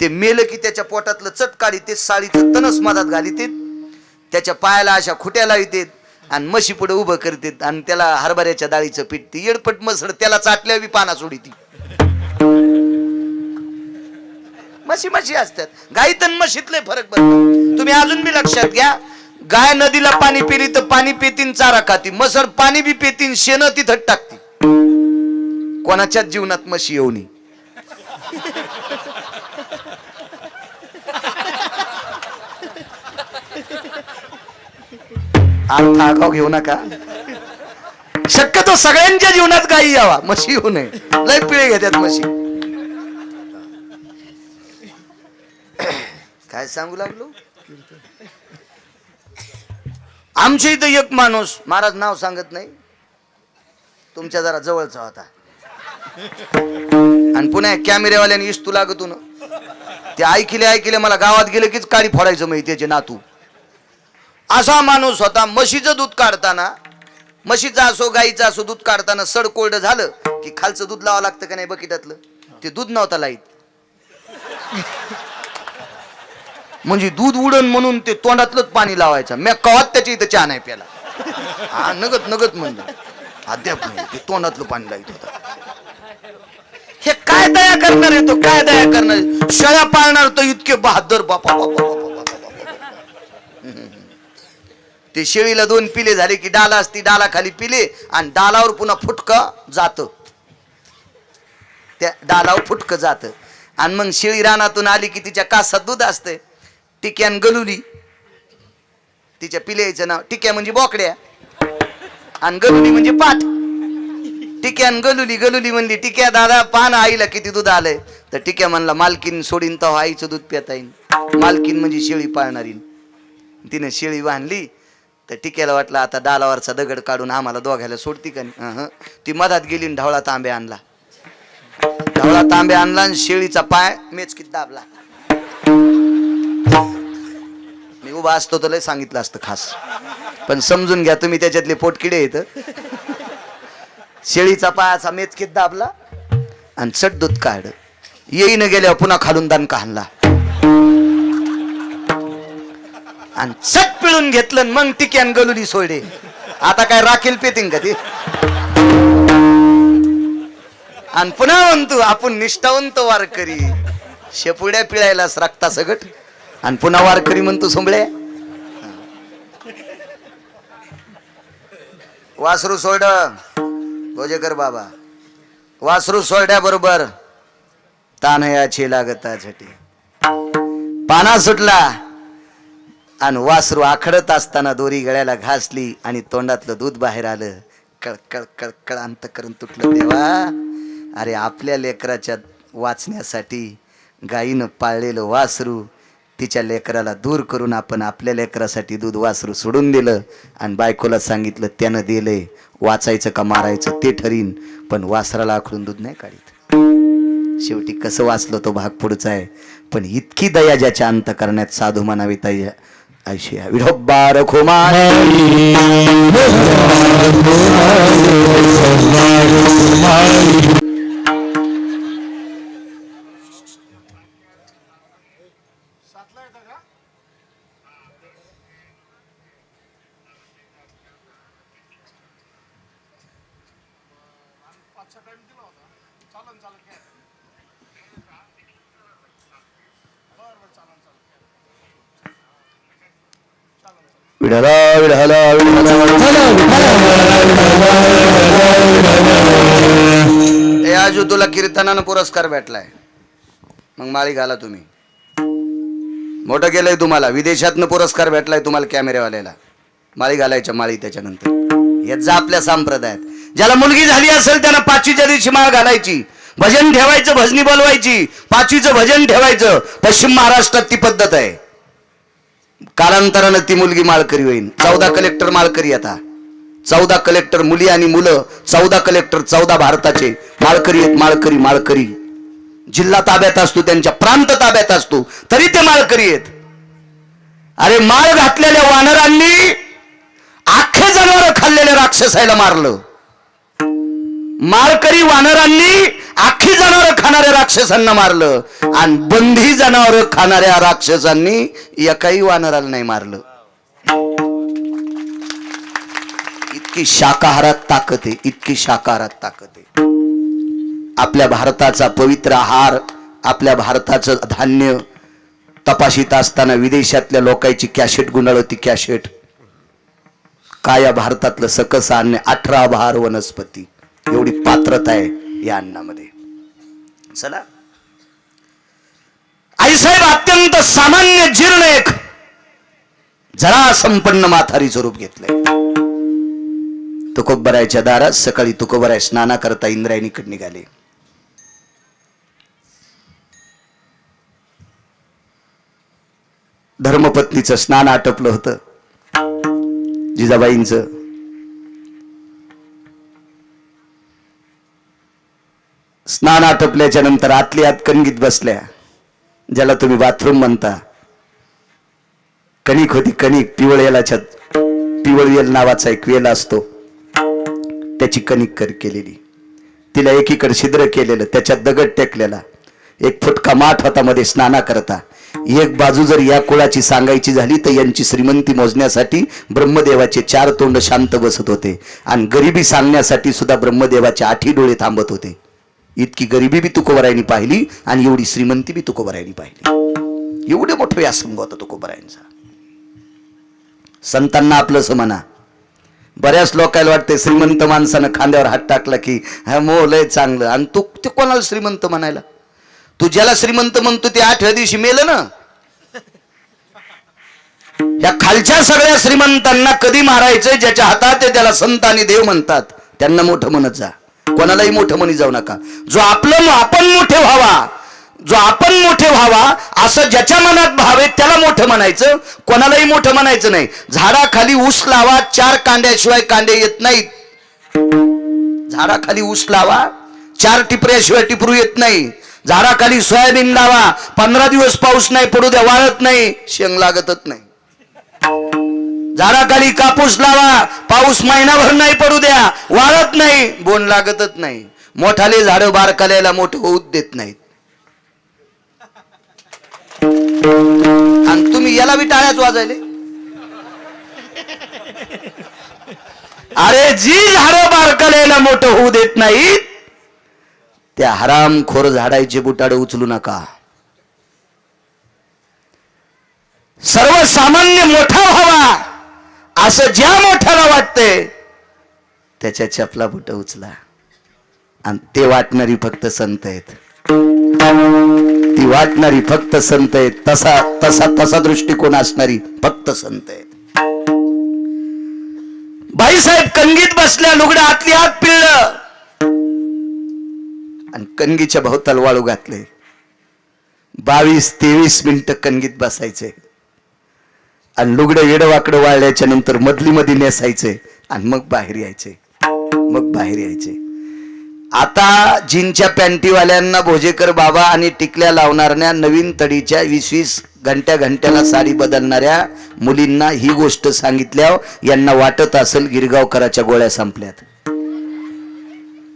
ते मेलं की त्याच्या पोटातलं चट काढी ते साळीचं तणस मधात घालीत. त्याच्या पायाला अशा खुट्या लावित आणि म्हशी पुढे उभं करतात आणि त्याला हरभऱ्याच्या डाळीचं पीठ. ती येडपट मसड त्याला चाटल्या बी पाना सोडी. म्हशी म्हशी असतात. गाईत आणि म्हशीतले फरक बघ तुम्ही अजून बी लक्षात घ्या. गाय नदीला पाणी पिली तर पाणी पेतीन चारा खाती. मसड पाणी बी पेतीन शेण तिथं टाकती. कोणाच्याच जीवनात म्हशी येऊ नये. अर्थ आगाव घेऊ नका. शक्यतो सगळ्यांच्या जीवनात गायी यावा, म्हशी येऊ नये. लय पिळे घेतात म्हशी. काय सांगू लागलो? आमच्या इथं एक माणूस, महाराज नाव सांगत नाही, तुमच्या जरा जवळचा होता आणि पुन्हा कॅमेरेवाल्याने इस्तू लागतो ना. ते ऐकले मला गावात गेलं कीच काळी फोडायचं माहिती त्याचे नातू. असा माणूस होता. म्हशीचं दूध काढताना, म्हशीचं असो गाईचं असो, दूध काढताना सड कोरडं झालं की खालचं दूध लावावं लागतं का नाही बकेटातलं, ते दूध नव्हता लाईत. म्हणजे दूध उडन म्हणून ते तोंडातलंच पाणी लावायचं. मी कवात त्याच्या इथं चहा नाही प्याला. हा नगत म्हणलं अद्याप नाही, ते तोंडातलं पाणी लावित होता. हे काय दया करणार आहे तो? काय दया करणार आहे? शेळ्या पाळणार तो इतके बहादर बापा बापा ते शेळीला 2 पिले झाले की डाला असती, डाला खाली पिले आणि डालावर पुन्हा फुटकं जात. त्या डालावर फुटकं जात आणि मग शेळी रानातून आली की तिच्या कासात दूध असते. टिक्यान गलुली, तिच्या पिल्याचं नाव टिक्या म्हणजे बोकड्या आणि गलुली म्हणजे पाठ. टिक्यान गलुली म्हणली, टिक्या दादा पान आईला किती दूध आलंय? तर टिक्या म्हणला, मालकीन सोडीन तर आईचं दूध पिता येईन. मालकीन म्हणजे शेळी पाळणारी. तिने शेळी बांधली तर टिक्याला वाटलं आता डालावरचा दगड काढून आम्हाला दोघायला सोडती का नाही. ती मधात गेली आणि ढवळा तांब्या आणला. आणि शेळीचा पाय मेचकीत दाबला. मी उभा असतो तर लय सांगितलं असतं खास, पण समजून घ्या तुम्ही, त्याच्यातले पोटकिडे येत. शेळीचा पायाचा मेचकीत दाबला आणि चट दूध काढ. येईन गेल्यावर पुन्हा खालून दणका हाणला आणि चट पिळून घेतलं. मग टिक्यान गलुली सोडे. आता काय राखेल पेतीन का ते? आणि पुन्हा म्हणतो आपण निष्ठावंत वारकरी, शेपुड्या पिळायलाच रक्ता सगट आणि पुन्हा वारकरी म्हणतो सोंबळ्या. वासरू सोड भोजेकर बाबा, वासरू सोडल्या बरोबर तानयाची लागता झटी. पाना सुटला आणि वासरू आखडत असताना दोरी गळ्याला घासली आणि तोंडातलं दूध बाहेर आलं. कळकळ कळकळ अंतकरण तुटलं. देवा, अरे आपल्या लेकराच्या वाचण्यासाठी गाईनं पाळलेलं वासरू तिच्या लेकराला दूर करून आपण आपल्या लेकरासाठी दूध वासरू सोडून दिलं आणि बायकोला सांगितलं त्यानं दिलंय, वाचायचं का मारायचं ते ठरीन, पण वासराला आखडून दूध नाही काढीत. शेवटी कसं वाचलं तो भाग पुढचा आहे. पण इतकी दया ज्याच्या अंत करण्यात साधू म्हणावी ताई ऐशी विठोबा रखुमा. विढला विढला आज तुला कीर्तनानं पुरस्कार भेटलाय. मग माळी घाला तुम्ही. मोठं केलंय तुम्हाला. विदेशातनं पुरस्कार भेटलाय तुम्हाला कॅमेरेवाल्याला. माळी घालायच्या माळी त्याच्यानंतर. याचा आपल्या संप्रदायात ज्याला मुलगी झाली असेल त्यानं 5वीच्या दिवशी माळ घालायची, भजन ठेवायचं, भजनी बोलवायची, 5वीचं भजन ठेवायचं. पश्चिम महाराष्ट्रात ती पद्धत आहे. कालांतरानं ती मुलगी माळकरी होईल. 14 कलेक्टर माळकरी. आता 14 कलेक्टर मुली आणि मुलं, 14 कलेक्टर 14 भारताचे माळकरी आहेत. माळकरी माळकरी. जिल्हा ताब्यात असतो, त्यांच्या प्रांत ताब्यात असतो, तरी ते माळकरी आहेत. अरे माळ घातलेल्या वानरांनी अख्खे जनावर खाल्लेल्या राक्षसाला मारलं. माळकरी वानरांनी अख्खी जनावर खाणाऱ्या राक्षसांना मारलं, आणि बंधी जनावर खाणाऱ्या राक्षसांनी एकाही वानराला नाही मारलं. इतकी शाकाहारात ताकद आहे, इतकी शाकाहारात ताकद आहे. आपल्या भारताचा पवित्र आहार, आपल्या भारताचं धान्य तपासित असताना विदेशातल्या लोकांची कॅसेट गुंडाळती. कॅसेट काय या भारतातलं सकस अन्न, 18 बहार वनस्पती, एवढी पात्रता आहे या अन्नामध्ये. चला, आईसाहेब अत्यंत सामान्य जीर्ण एक जरा संपन्न माथारीचं रूप घेतलंय. तुकोबरायच्या दारात सकाळी तुकोबराय स्नाना करता इंद्रायणीकडे निघाले. धर्मपत्नीचं स्नान आटपलं होतं, जिजाबाईंचं. स्नान आटपल्याच्या नंतर आतली आत कणगीत बसल्या, ज्याला तुम्ही बाथरूम म्हणता. कणिक होती, कणिक. पिवळेल नावाचा एक वेल असतो, त्याची कणिक केलेली. तिला एकीकडे छिद्र केलेलं, त्याच्यात दगड टेकलेला. एक फुटका माठ होता मध्ये स्नाना करता. एक बाजू जर या कुळाची सांगायची झाली तर यांची श्रीमंती मोजण्यासाठी ब्रह्मदेवाचे 4 तोंड शांत बसत होते, आणि गरिबी सांगण्यासाठी सुद्धा ब्रह्मदेवाचे 8 डोळे थांबत होते. इतकी गरिबी बी तुकोबरायांनी पाहिली, आणि एवढी श्रीमंती बी तुकोबरायांनी पाहिली. एवढे मोठं व्यासंग होता तुकोबरायांचा. संतांना आपलं म्हणा. बऱ्याच लोकांना वाटते श्रीमंत माणसानं खांद्यावर हात टाकला की हा मो लय चांगलं, आणि तू ते कोणाला श्रीमंत म्हणायला? तू ज्याला श्रीमंत म्हणतो ते 8व्या दिवशी मेलं ना. या खालच्या सगळ्या श्रीमंतांना कधी मारायचंय? ज्याच्या हातात आहे त्याला संत आणि देव म्हणतात, त्यांना मोठं म्हणत जा. कोणालाही मोठं म्हणी जाऊ नका. जो आपण मोठे व्हावा, जो आपण मोठे व्हावा असं ज्याच्या मनात भाव आहे त्याला मोठं म्हणायचं, कोणालाही मोठं म्हणायचं नाही. झाडाखाली ऊस लावा, 4 कांड्याशिवाय कांडे येत नाहीत. झाडाखाली ऊस लावा, 4 टिपऱ्याशिवाय टिपरू येत नाही. झाडाखाली सोयाबीन लावा, 15 दिवस पाऊस नाही पडू द्या, वाळत नाही, शेंग लागतच नाही. झाडाखाली कापूस लावा, पाऊस महिनाभर नाही पडू द्या, वाळत नाही, बोंड लागतच नाही. मोठाले झाडं बारकाल्याला मोठं होऊच देत नाहीत. आणि तुम्ही याला बी टाळ्याच वाजायले. अरे जी झाडं बारकाल्याला मोठं होऊ देत नाहीत, त्या हरामखोर झाडाचे बुटाडे उचलू नका. सर्वसामान्य मोठा व्हावा असं ज्या मोठ्याला वाटतंय त्याच्या चपला बुट उचला, आणि ते वाटणारी फक्त संत आहेत. ती वाटणारी फक्त संत आहेत. तसा तसा तसा दृष्टिकोन असणारी फक्त संत आहेत. बाईसाहेब कणगीत बसल्या, लुगडं आतली आत पिळलं, आणि कणगीच्या भोवताल वाळू घातले. 22-23 मिनिटं कणगीत बसायचे, आणि लुगडं वेडवाकडं वाळल्याच्या नंतर मधली नेसायचे, आणि मग बाहेर यायचे. आता जीनच्या पॅन्टीवाल्यांना भोजेकर बाबा आणि टिकल्या लावणाऱ्या, नवीन तडीच्या 20-20 घंट्याला साडी बदलणाऱ्या मुलींना ही गोष्ट सांगितल्यावर यांना वाटत असेल गिरगावकराच्या गोळ्या संपल्यात.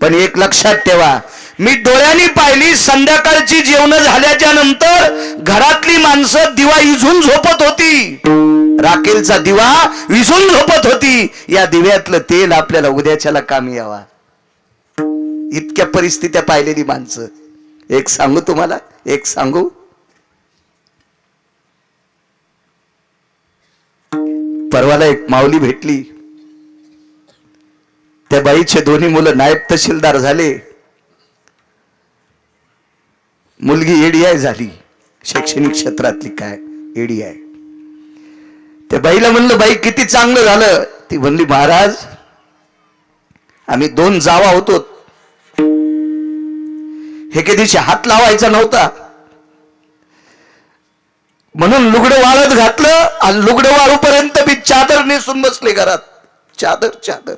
पण एक लक्षात ठेवा, मी डोळ्यांनी पाहिली, संध्याकाळची जेवण झाल्याच्या नंतर घरातली माणसं दिवा विझून झोपत होती. राखेलचा दिवा विझून झोपत होती. या दिव्यातलं तेल आपल्याला उद्याच्याला कामी यावा, इतक्या परिस्थित्या पाहिलेली माणसं. एक सांगू तुम्हाला, एक सांगू. परवाला एक माऊली भेटली. त्या बाईचे 2 मुलं नायब तहसीलदार झाले. मुलगी एडीआय झाली, शैक्षणिक क्षेत्रातली काय एडीआय. त्या बाईला म्हणलं, बाई किती चांगलं झालं. ती म्हणली, महाराज आम्ही 2 जावा होतो, हे कधीशी हात लावायचा नव्हता. म्हणून लुगडं वाळत घातलं आणि लुगडं वाळूपर्यंत मी चादर नेसून बसले घरात. चादर चादर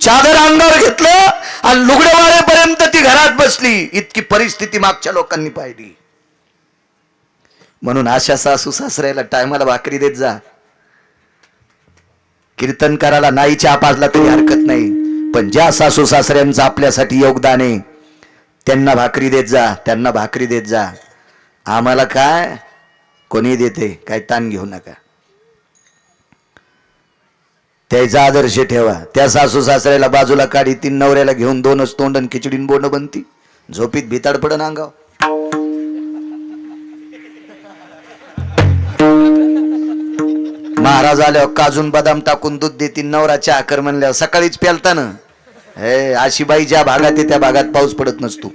चादर अंगावर घेतलं आणि लुगडं वाळेपर्यंत ती घरात बसली. इतकी परिस्थिती मागच्या लोकांनी पाहिली. म्हणून अशा सासू सासऱ्याला टायमाला भाकरी देत जा. कीर्तनकाराला नाही चहा पाजला तरी हरकत नाही, पण ज्या सासू सासऱ्यांचं आपल्यासाठी योगदान आहे त्यांना भाकरी देत जा, त्यांना भाकरी देत जा. आम्हाला काय कोणी देते, काय ताण घेऊ नका. त्याचा आदर्श ठेवा. त्या सासू सासऱ्याला बाजूला काढी, तीन नवऱ्याला घेऊन दोनच तोंडन खिचडीन बोंड बनती. झोपीत भिताड पडन अंगाव. महाराज आल्यावर काजून बदाम टाकून दूध देतील, नवरा चहा कर म्हणल्यावर सकाळीच प्यालता ना. हे अशी बाई ज्या भागात आहे त्या भागात पाऊस पडत नसतो.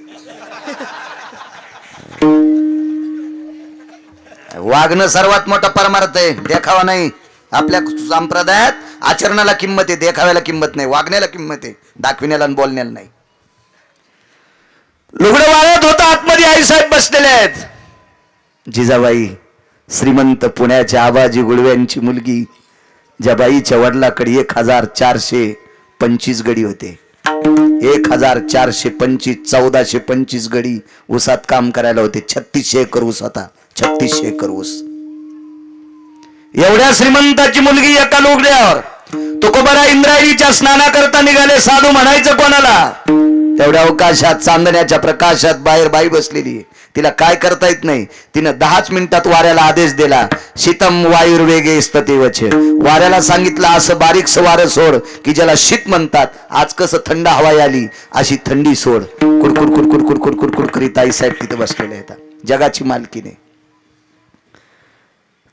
वागणं सर्वात मोठा परमार्थ आहे, देखावा नाही. आपल्या संप्रदायात आचरणाला किंमत आहे, देखाव्याला किंमत नाही. वागण्याला किंमत आहे, दाखविण्याला आणि बोलण्याला नाही. लुगडं वाळत होतं, आतमध्ये आईसाहेब बसलेले आहेत. जिजाबाई श्रीमंत पुण्याच्या आबाजी गुळव्यांची मुलगी, ज्या बाईच्या वडिलाकडे 1425 गडी होते. 1425 1425 गडी ऊसात काम करायला होते. 3600 एकर ऊस होता. 3600 एकर ऊस. एवढ्या श्रीमंताची मुलगी एका लुगड्यावर. तुकोबारा इंद्रायणीच्या स्नानाकरता निघाले. साधू म्हणायचं कोणाला? तेवढ्या अवकाशात चांदण्याच्या प्रकाशात बाहेर बाई बसलेली. तिला काय करता येत नाही. तिनं 10 मिनिटात वाऱ्याला आदेश दिला, शीतम वायुर्वेगे स्ततेवच. वाऱ्याला सांगितलं असं बारीकसं वारं सोड की ज्याला शीत म्हणतात. आज कसं थंड हवा आली अशी थंडी सोड. कुडकुड कुडकुड कुडकुड कुडकुड करीत आई साहेब तिथे बसलेले आहेत. जगाची मालकीने.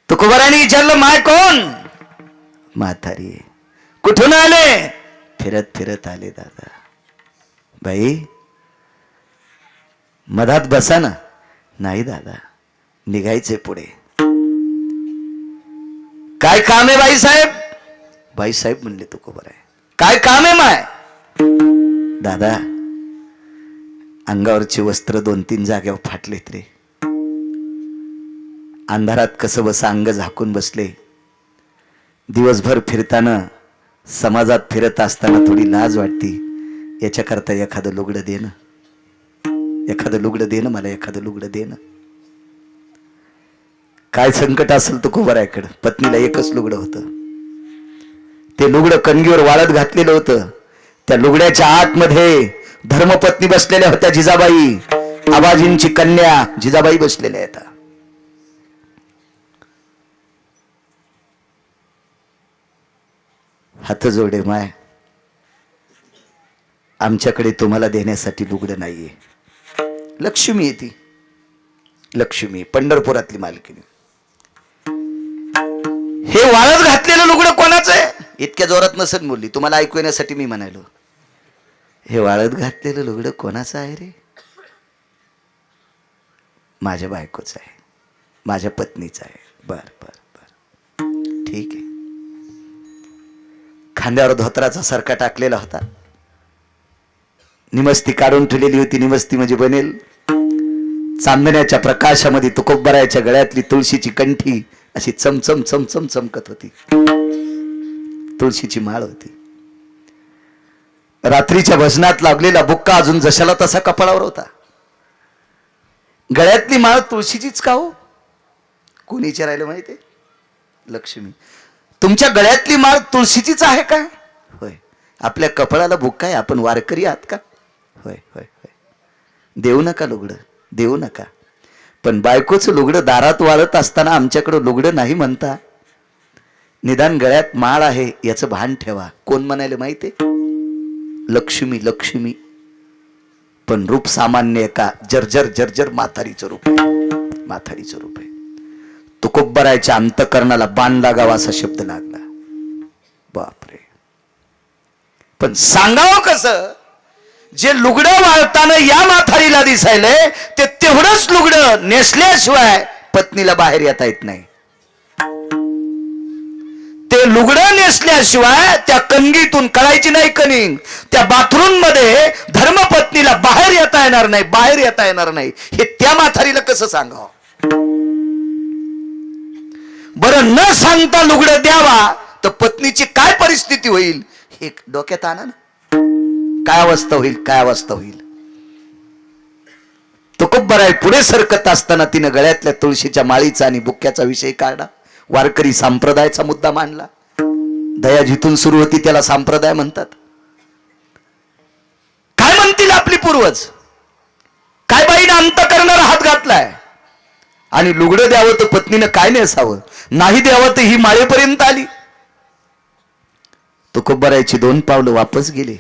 तुकोबारांनी विचारलं, माय कोण? म्हातारी. कुठून आले? फिरत फिरत आले दादा. बाई मधात बसा ना. नाही दादा, निघायचे पुढे. काय काम आहे बाईसाहेब? बाईसाहेब म्हणले तुकोबाराय, काय काम आहे माय? दादा अंगावरचे वस्त्र 2-3 जाग्यावर फाटलेत रे. अंधारात कसं बसा अंग झाकून बसले. दिवसभर फिरताना समाजात फिरत असताना थोडी लाज वाटती. याच्याकरता एखादं लुगडं दे ना, एखादं लुगडं दे ना मला, एखादं लुगडं दे ना. काय संकट असेल तुकोबारायकडं. पत्नीला एकच लुगडं होतं. ते लुगडं कणगीवर वाळत घातलेलं होतं. त्या लुगड्याच्या आतमध्ये धर्मपत्नी बसलेल्या होत्या. जिजाबाई, आबाजींची कन्या जिजाबाई बसलेल्या आहेत. हात जोडे माय, आमच्याकडे तुम्हाला देण्यासाठी लुगडं नाहीये. लक्ष्मी आहे ती, लक्ष्मी पंढरपुरातली मालकीनी. हे वाळत घातलेलं लुगडं कोणाचं आहे? इतक्या जोरात नसेल बोलली, तुम्हाला ऐकू येण्यासाठी मी म्हणालो. हे वाळत घातलेलं लुगडं कोणाचं आहे रे? माझ्या बायकोचं आहे, माझ्या पत्नीचं आहे. बर बर बर, ठीक आहे. खांद्यावर धोत्राचा सरका टाकलेला होता. निमस्ती काढून ठेवलेली होती. निमस्ती म्हणजे बनेल. चांदण्याच्या प्रकाशामध्ये तुकोबारायच्या गळ्यातली तुळशीची कंठी अशी चमचम चमचम चमकत होती. तुळशीची माळ होती. रात्रीच्या भजनात लागलेला बुक्का अजून जशाला तसा कपाळावर होता. गळ्यातली माळ तुळशीचीच का हो? कोणी विचारायला माहितीये? लक्ष्मी. तुमच्या गळ्यातली माळ तुळशीचीच आहे का? होय. आपल्या कपाळाला बुक्का आहे, आपण वारकरी आहात का? होय होय होय. देऊ नका लुगडं, देऊ नका. पण बायकोचं लुगडं दारात वाळत असताना आमच्याकडं लुगडं नाही म्हणता. निदान गळ्यात माळ आहे याचं भान ठेवा. कोण म्हणायला माहितीये? लक्ष्मी. लक्ष्मी पण रूप सामान्य एका जर्जर जर्जर म्हातारीचं रूप आहे. म्हातारीचं रूप आहे. तुकोबारायच्या अंतकरणाला बाण लागावा असा शब्द लागला. बापरे. पण सांगावं कसं? जे लुगडं वाळताना या म्हातारीला दिसायलंय ते तेवढंच लुगडं नेसल्याशिवाय पत्नीला बाहेर येता येत नाही. ते लुगडं नेसल्याशिवाय त्या कणगीतून कळायची नाही कणिंग. त्या बाथरूम मध्ये धर्मपत्नीला बाहेर येता येणार नाही, बाहेर येता येणार नाही. हे त्या म्हातारीला कसं सांगावं? बरं, न सांगता लुगडं द्यावा तर पत्नीची काय परिस्थिती होईल हे डोक्यात आणा ना. काय अवस्था होईल, काय अवस्था होईल. तुकोबराय पुढे सरकत असताना तिनं गळ्यातल्या तुळशीच्या माळीचा आणि बुक्क्याचा विषय काढला. वारकरी संप्रदायाचा मुद्दा मांडला. दया जिथून सुरू होती त्याला संप्रदाय म्हणतात. काय म्हणतील आपली पूर्वज? काय बाईनं अंतःकरणाला हात घातलाय आणि लुगडं द्यावं तर पत्नीनं काय नेसावं, नाही द्यावं तर ही माळेपर्यंत आली. तुकोबरायची 2 पावलं वापस गेले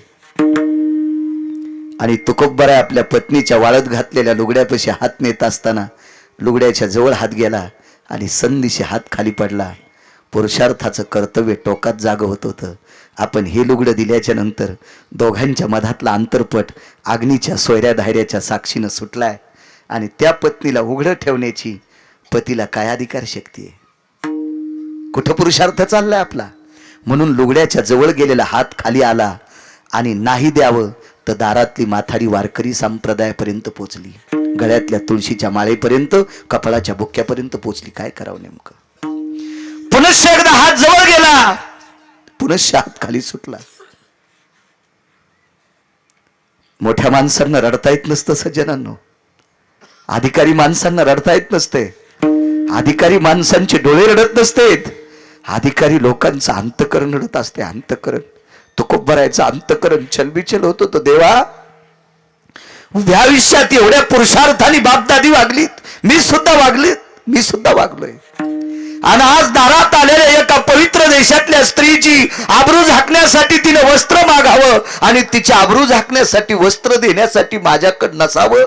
आणि तुकोबराय आपल्या पत्नीच्या वाळत घातलेल्या लुगड्यापाशी हात नेत असताना लुगड्याच्या जवळ हात गेला आणि संदिशी हात खाली पडला. पुरुषार्थाचं कर्तव्य टोकात जागं होत होतं. आपण हे लुगडं दिल्याच्या नंतर दोघांच्या मधातला अंतरपट अग्नीच्या सोयऱ्या धायऱ्याच्या साक्षीनं सुटलाय आणि त्या पत्नीला उघडं ठेवण्याची पतीला काय अधिकार शक्ती आहे? कुठं पुरुषार्थ चाललाय आपला? म्हणून लुगड्याच्या जवळ गेलेला हात खाली आला आणि नाही द्यावं तर दारातली माथारी वारकरी संप्रदायापर्यंत पोचली. गळ्यातल्या तुळशीच्या माळेपर्यंत, कपाळाच्या बुक्क्यापर्यंत पोचली. काय करावं नेमकं? पुनश्च एकदा हात जवळ गेला, पुनश्च हात खाली सुटला. मोठ्या माणसांना रडता येत नसतं सज्जनांनो. अधिकारी माणसांना रडता येत नसते. अधिकारी माणसांचे डोळे रडत नसतेत. अधिकारी लोकांचं अंतकरण रडत असते. अंतकरण. तुकोबरायचं अंतकरण चलबिचल होत होतं. देवा, उभ्या आयुष्यात एवढ्या पुरुषार्थाने बापदादी वागलीत, मी सुद्धा वागलोय. आणि आज दारात आलेल्या एका पवित्र देशातल्या स्त्रीची आबरू झाकण्यासाठी तिने वस्त्र मागावं आणि तिच्या आबरू झाकण्यासाठी वस्त्र देण्यासाठी माझ्याकडे नसावं.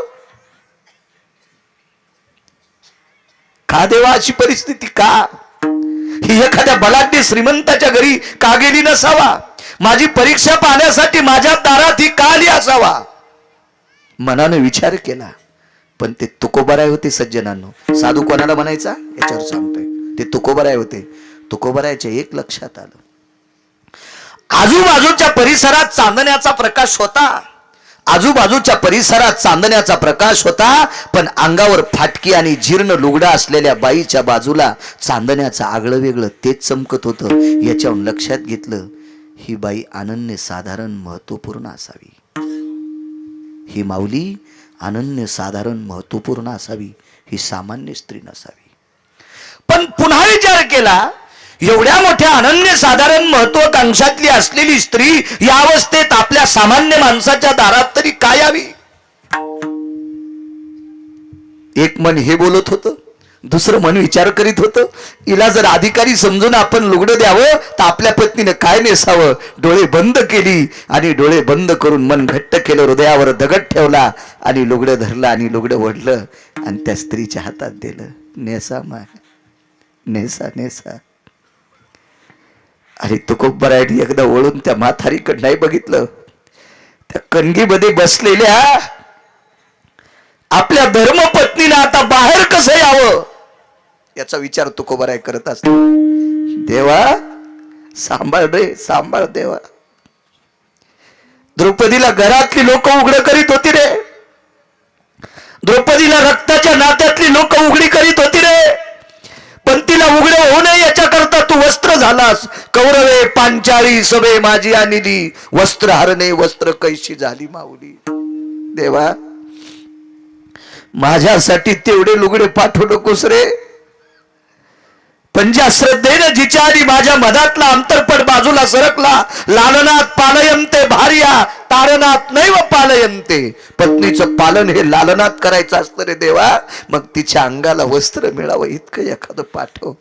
का देवा अशी परिस्थिती? का ही एखाद्या बलाढ्य श्रीमंताच्या घरी का गेली नसावा? माझी परीक्षा पाहण्यासाठी माझ्या दारात ही का आली असावा? मनाने विचार केला. पण ते तुकोबराय होते सज्जनांनो. साधू कोणाला म्हणायचा याच्यावर सांगतोय. ते तुकोबराय होते. तुकोबरायच्या एक लक्षात आलं, आजूबाजूच्या परिसरात चांदण्याचा प्रकाश होता. आजूबाजूच्या परिसरात चांदण्याचा प्रकाश होता, पण अंगावर फाटकी आणि जीर्ण लुगडा असलेल्या बाईच्या बाजूला चांदण्याचं आगळं वेगळं तेच चमकत होतं. याच्यावरून लक्षात घेतलं, ही बाई अनन्य साधारण महत्वपूर्ण असावी. ही माऊली अनन्य साधारण महत्वपूर्ण असावी, ही सामान्य स्त्री नसावी. पण पुन्हा विचार केला, एवढ्या मोठ्या अनन्य साधारण महत्वाकांक्षातली असलेली स्त्री या अवस्थेत आपल्या सामान्य माणसाच्या दारात तरी काय यावी? एक मन हे बोलत होतं, दुसरं मन विचार करीत होतं, हिला जर अधिकारी समजून आपण लुगडं द्यावं तर आपल्या पत्नीने काय नेसावं? डोळे बंद केली आणि डोळे बंद करून मन घट्ट केलं, हृदयावर दगड ठेवला आणि लुगडं धरलं आणि लुगडं ओढलं आणि त्या स्त्रीच्या हातात दिलं. नेसा माय, नेसा नेसा. आणि तुकोबरायने एकदा वळून त्या म्हातारीकडे नाही बघितलं. त्या कणगीमध्ये बसलेल्या आपल्या धर्मपत्नीला आता बाहेर कसं यावं याचा विचार तुकोबराय करत असतो. देवा सांभाळ रे, सांभाळ देवा. द्रौपदीला घरातली लोक उघड करीत होती रे. द्रौपदीला रक्ताच्या नात्यातली लोक उघडी करीत होती रे. पण तिला उघडे होऊ नये याच्याकरता तू वस्त्र झालास. कौरवे पांचाळी सभे माझी आणली, वस्त्र हरणे वस्त्र कैशी झाली माऊली. देवा माझ्यासाठी तेवढे लुगडे पाठवू नकोस रे. पण ज्या श्रद्धेनं जिच्या आधी माझ्या मधातला अंतरपट बाजूला सरकला. लालनात पालयंते भार्या तारणात नैव पालयंते. पत्नीचं पालन हे लालनात करायचं असतं रे देवा. मग तिच्या अंगाला वस्त्र मिळावं इतकं एखादं पाठव.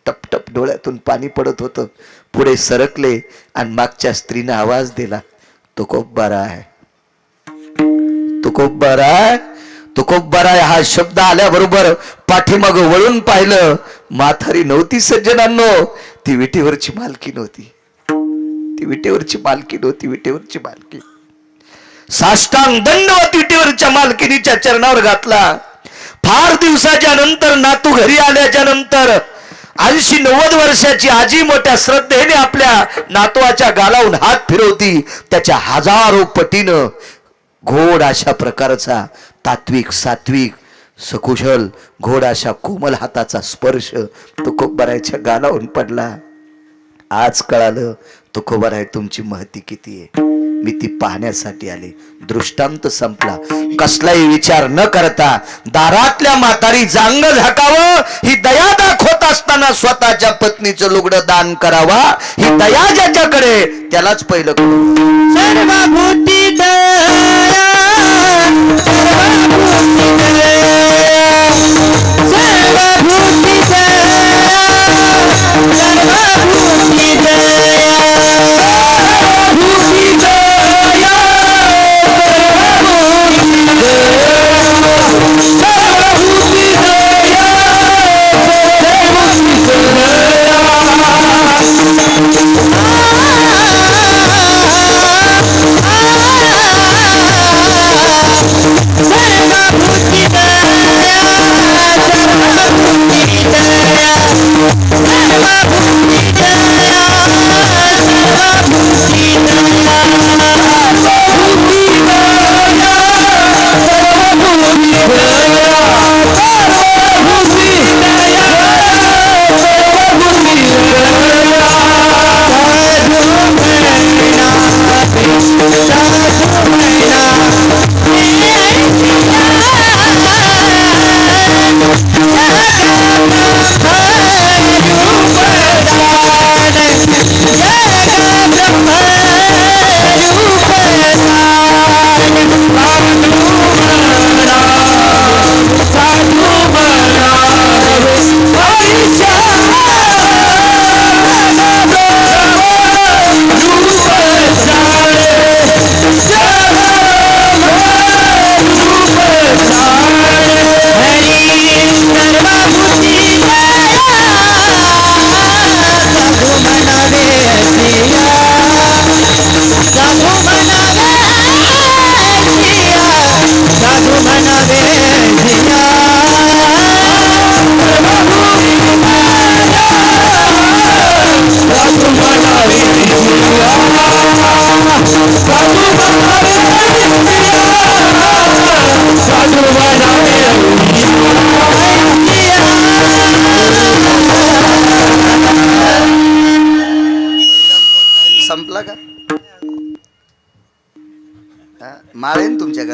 टपटप डोळ्यातून पाणी पडत होतं. पुढे सरकले आणि मागच्या स्त्रीने आवाज दिला, तुकोबराय, तुकोबराय, तुकोबराय. हा शब्द आल्याबरोबर पाठीमाग वळून पाहिलं. म्हातारी नव्हती सज्जनांनो, ती विटेवरची मालकी नव्हती. ती विटेवरची मालकी नव्हती. विटेवरची मालकी साष्टांग दंडवत विटेवरच्या मालकीनीच्या चरणावर घातला. फार दिवसाच्या नंतर नातू घरी आल्याच्या नंतर 80-90 वर्षाची आजी मोठ्या श्रद्धेने आपल्या नातवाच्या गालावून हात फिरवती. त्याच्या हजारो पटीनं गोड अशा प्रकारचा तात्विक सात्विक सकुशल घोड अशा कोमल हाताचा स्पर्श तुकोबारायच्या गालावून पडला. आज कळालं तुकोबाराय तुमची महती किती आहे. मी ती पाहण्यासाठी आले. दृष्टांत संपला. कसलाही विचार न करता दारातल्या म्हातारी जांग झाकावं ही दया दाखवत असताना स्वतःच्या पत्नीचं लुगडं दान करावा ही दया ज्याच्याकडे त्यालाच पहिलं सर्वभूती दया सर्वभूती संपला का? माळेन तुमच्याकडे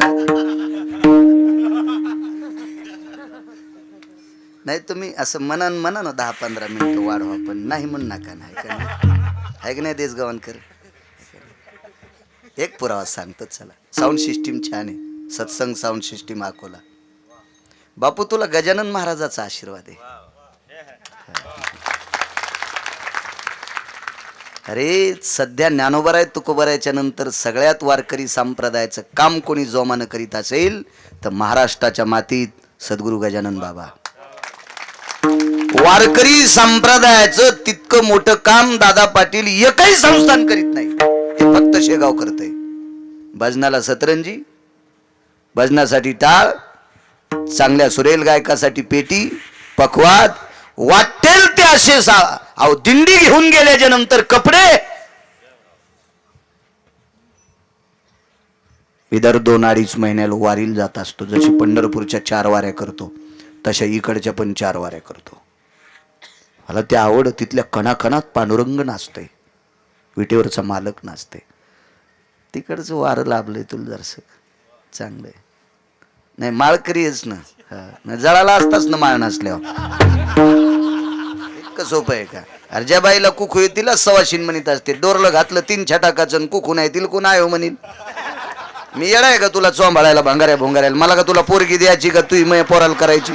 नाही. तुम्ही असं म्हणा ना 10-15 मिनिटं वाढवा पण नाही म्हणू नका. नाही का आहे की नाही देश गवानकर? एक पुरावा सांगतो चला. साऊंड सिस्टीम छान आहे. सत्संग साऊंड सिस्टीम अकोला. बापू तुला गजानन महाराजाचा आशीर्वाद आहे. अरे सध्या ज्ञानोबराय तुकोबरायच्या नंतर सगळ्यात वारकरी संप्रदायाचं काम कोणी जोमानं करीत असेल तर महाराष्ट्राच्या मातीत सद्गुरू गजानन बाबा. वारकरी संप्रदायाचं तितकं मोठं काम दादा पाटील एकही संस्थान करीत नाही. हे फक्त शेगाव करतंय. भजनाला सतरंजी, भजनासाठी टाळ, चांगल्या सुरेल गायकासाठी पेटी, पखवाद, वाटेल ते असे अहो दिंडी घेऊन गेल्याच्या नंतर कपडे. इधर 2-2.5 महिन्याला वारीला जात असतो. जशी पंढरपूरच्या 4 वाऱ्या करतो तशा इकडच्या पण 4 वाऱ्या करतो. मला ते आवड. तिथल्या कणाकणात पांडुरंग नाचतंय, विटेवरचा मालक नाचतंय. तिकडचं वारं लाभलंय तुला जरसं चांगलंय. नाही माळकरीच ना जळाला असताच ना माळ नसल्यावर. इतकं सोपं आहे का? अर्जाबाईला कुकू येतील सवाशीन म्हणत असते. डोरलं घातलं 3 छटाकाचं कुकू नाही तिल कोण आहे म्हणील. मी येडा आहे का तुला चोंबाळायला भांगाऱ्या भोंगाऱ्याला? मला का तुला पोरगी द्यायची का तू मग पोराला करायची?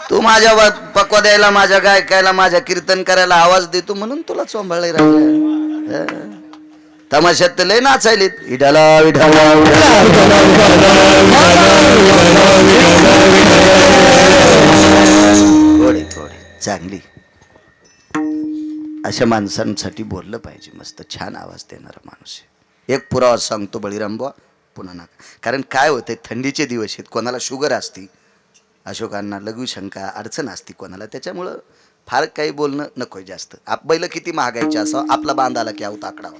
तू माझ्या पक्वा द्यायला, माझ्या गायकायला, माझ्या कीर्तन करायला आवाज देतो म्हणून तुला चोंबाळाय राहिला. तमाशात लय नाचायलेत. विठाला विठाला थोडी चांगली. अशा माणसांसाठी बोललं पाहिजे. मस्त छान आवाज देणारा माणूस आहे. एक पुरावा सांगतो बळीराम बुवा पुन्हा नका. कारण काय होतंय थंडीचे दिवस आहेत. कोणाला शुगर असती, अशोकांना लघुशंका अडचण असती कोणाला. त्याच्यामुळं फार काही बोलणं नकोय जास्त. बैल किती महागायचे असावं आपला बांधाला की आऊत आकडावा.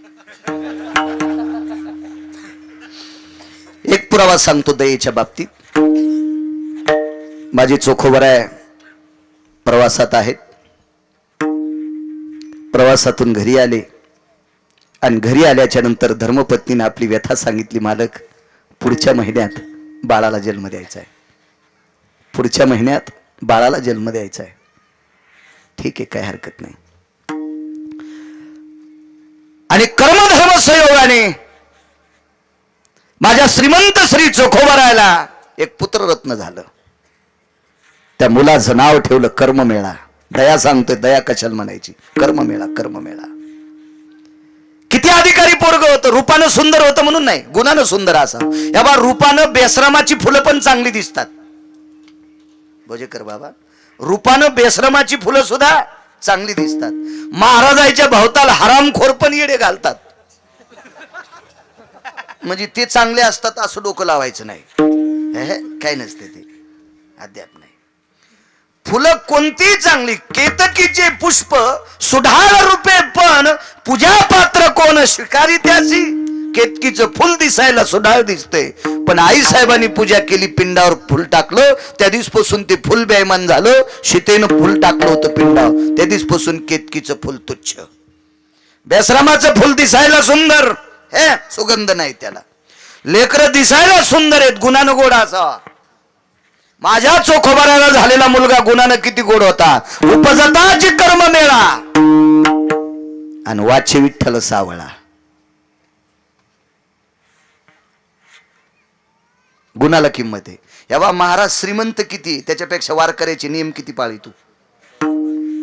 एक पुरावा सांगतो दयेच्या बाबतीत. माझी चोखोबर आहे, प्रवासात आहेत. प्रवासातून घरी आले आणि घरी आल्याच्या नंतर धर्मपत्नीने आपली व्यथा सांगितली, मालक पुढच्या महिन्यात बाळाला जन्म द्यायचा आहे, पुढच्या महिन्यात बाळाला जन्म द्यायचा आहे. ठीक आहे, काय हरकत नाही. आणि कर्मधर्म संयोगाने माझ्या श्रीमंत श्री चोखोबारायला एक पुत्ररत्न झालं. त्या मुलाचं नाव ठेवलं कर्ममेळा. दया सांगतोय, दया कशाला म्हणायची, कर्ममेळा, कर्ममेळा. किती अधिकारी पोरग होतं, रूपानं सुंदर होतं म्हणून नाही, गुणानं सुंदर असावं. या बा रूपानं बेश्रमाची फुलं पण चांगली दिसतात. भोजेकर बाबा, रूपानं बेश्रमाची फुलं सुद्धा चांगली दिसतात. महाराजाच्या भवताल हरामखोर पण येडे घालतात, म्हणजे ते चांगले असतात असं डोकं लावायचं नाही. काय नसते ते, अद्याप नाही. फुलं कोणती चांगली, केतकीचे पुष्प सुढाळ रूपे पण पूजा पात्र कोण स्वीकारी त्याची. केतकीचं फुल दिसायला सुढाळ दिसते, पण आई साहेबांनी पूजा केली, पिंडावर फुल टाकलं, त्या दिवसपासून ते फुल बेईमान झालं. सीतेनं फुल टाकलं होतं पिंडावर, त्या दिवसपासून केतकीचं फुल तुच्छ. बेसरामाचं फुल दिसायला सुंदर, हे सुगंध नाही त्याला. लेकरं दिसायला सुंदर आहेत, गुणानं गोड असावा. माझ्या चोखोबाराला झालेला मुलगा गुणानं किती गोड होता. उपजताची कर्ममेळा आणि वाचे विठ्ठल सावळा. गुणाला किंमत आहे. या महाराज श्रीमंत किती, त्याच्यापेक्षा वारकऱ्याचे नियम किती पाळी तू,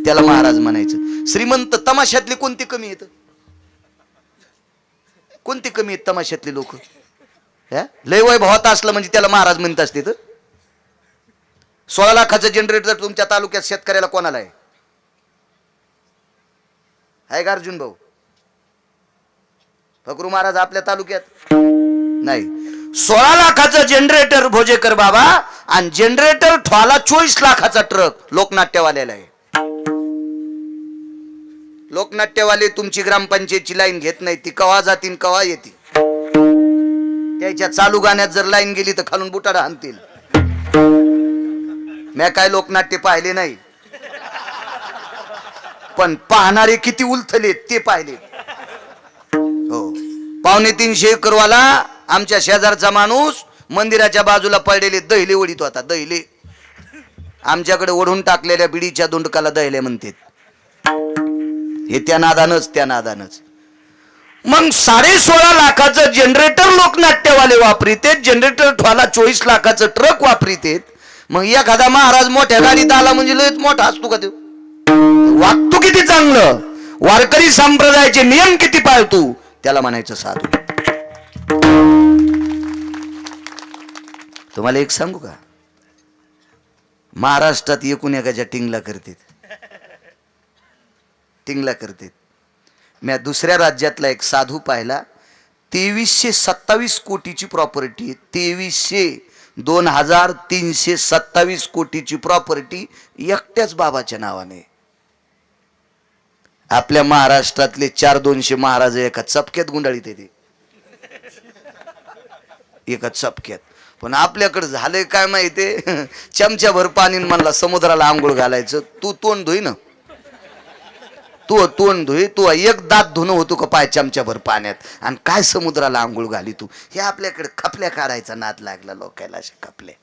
त्याला महाराज म्हणायचं. श्रीमंत तमाशातले कोणते कमी येत, कोणते कमी आहेत तमाशातले लोक. लय वैभवात असलं म्हणजे त्याला महाराज म्हणत असते. 16 लाखाचं जनरेटर तुमच्या तालुक्यात शेतकऱ्याला कोणाला आहे का अर्जुन भाऊ? फकरू महाराज आपल्या तालुक्यात नाही. 16 लाखाचं जनरेटर भोजेकर बाबा, आणि जनरेटर ठोला 24 लाखाचा ट्रक लोकनाट्यवाल्याला आहे. लोकनाट्यवाले तुमची ग्रामपंचायतची लाईन घेत नाही, ती कवा जातील कवा येतील. त्याच्या चालू गाण्यात जर लाईन गेली तर खालून बुटाडा आणतील. मी काय लोकनाट्य पाहिले नाही, पण पाहणारे किती उलथले ते पाहिले. हो, 350 एकरवाला आमच्या शेजारचा माणूस मंदिराच्या बाजूला पडलेले दहिले ओढीत होता. दहिले आमच्याकडे ओढून टाकलेल्या बिडीच्या दोंडकाला दहिले म्हणतात. हे त्या नादानच. मग 16.5 लाखाचं जनरेटर लोकनाट्यवाले वापरीत, जनरेटर ठोला 24 लाखाचं ट्रक वापरीत. मग एखादा महाराज मोठ्या गाडीत आला म्हणजे लयच मोठा असतो का तो, वागतो किती चांगलं, वारकरी संप्रदायाचे नियम किती पाळतो, त्याला म्हणायचं साधू. तुम्हाला एक सांगू का, महाराष्ट्रात एकूण एकाच्या टिंगला करते. मी दुसऱ्या राज्यातला एक साधू पाहिला, 2327 कोटीची प्रॉपर्टी, 2327 कोटीची प्रॉपर्टी एकट्याच बाबाच्या नावाने. आपल्या महाराष्ट्रातले 400-200 महाराज एका चपक्यात गुंडाळीत येते, एका चपक्यात. पण आपल्याकडे झालंय काय माहितीये, चमच्याभर पाणी म्हणला समुद्राला आंघोळ घालायचं. तू तोंड धुई ना, तू एक दात धुणं होतो का पाय चमच्याभर पाण्यात, आणि काय समुद्राला आंघोळ घाली तू. हे आपल्याकडे खपल्या काढायचा नाद लागला लोकायला, असे खपल्या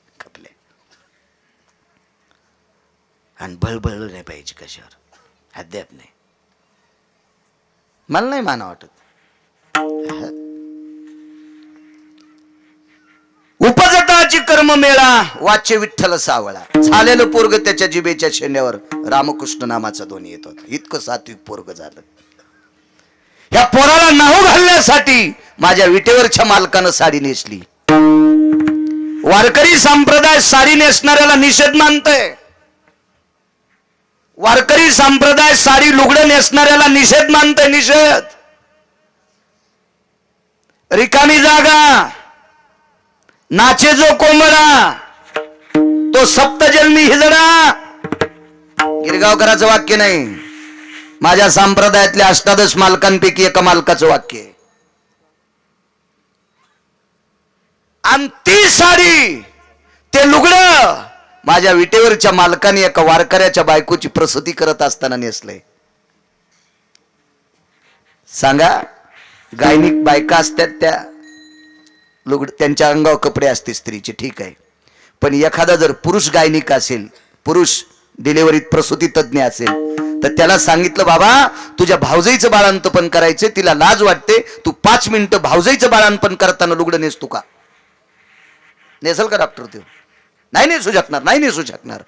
आणि बळबळ नाही पाहिजे कशावर, अद्याप नाही. मला नाही माना वाटत. उपजताची कर्ममेळा वाचे विठ्ठल सावळा. झालेलं पोरग त्याच्या जिभेच्या शेंड्यावर रामकृष्ण नामाचा ध्वनी येत होता. इतकं सात्विक पोरग झालं. या पोराला नाव घालण्यासाठी माझ्या विटेवरच्या मालकानं साडी नेसली. वारकरी संप्रदाय साडी नेसणाऱ्याला निषेध मानतोय. वारकरी संप्रदाय साडी लुगडं नेसणाऱ्याला निषेध मानतोय. निषेध. रिकामी जागा नाचे जो कोंबडा तो सप्तजन्मी हिजडा. गिरगावकरांचं वाक्य नाही, माझ्या संप्रदायातल्या 18 मालकांपैकी एका मालकाचं वाक्य आहे. आणि ती साडी ते लुगडं माझ्या विटेवरच्या मालकाने एका वारकऱ्याच्या बायकोची प्रसूती करत असताना नेसलंय. सांगा, गायनिक बायका असतात त्या त्यांच्या अंगावर कपडे असते स्त्रीचे, ठीक आहे, पण एखादा जर पुरुष गायनिक असेल, पुरुष डिलिव्हरीत प्रसूती तज्ञ असेल, तर त्याला सांगितलं बाबा तुझ्या भावजाईचं बाळंतपण करायचे, तिला लाज वाटते, तू 5 मिनिटं भावजाईचं बाळंतपण करताना लुगडं नेसतो का? नेसल का डॉक्टर? तो नाही नेसू शकणार, नाही नेसू शकणार.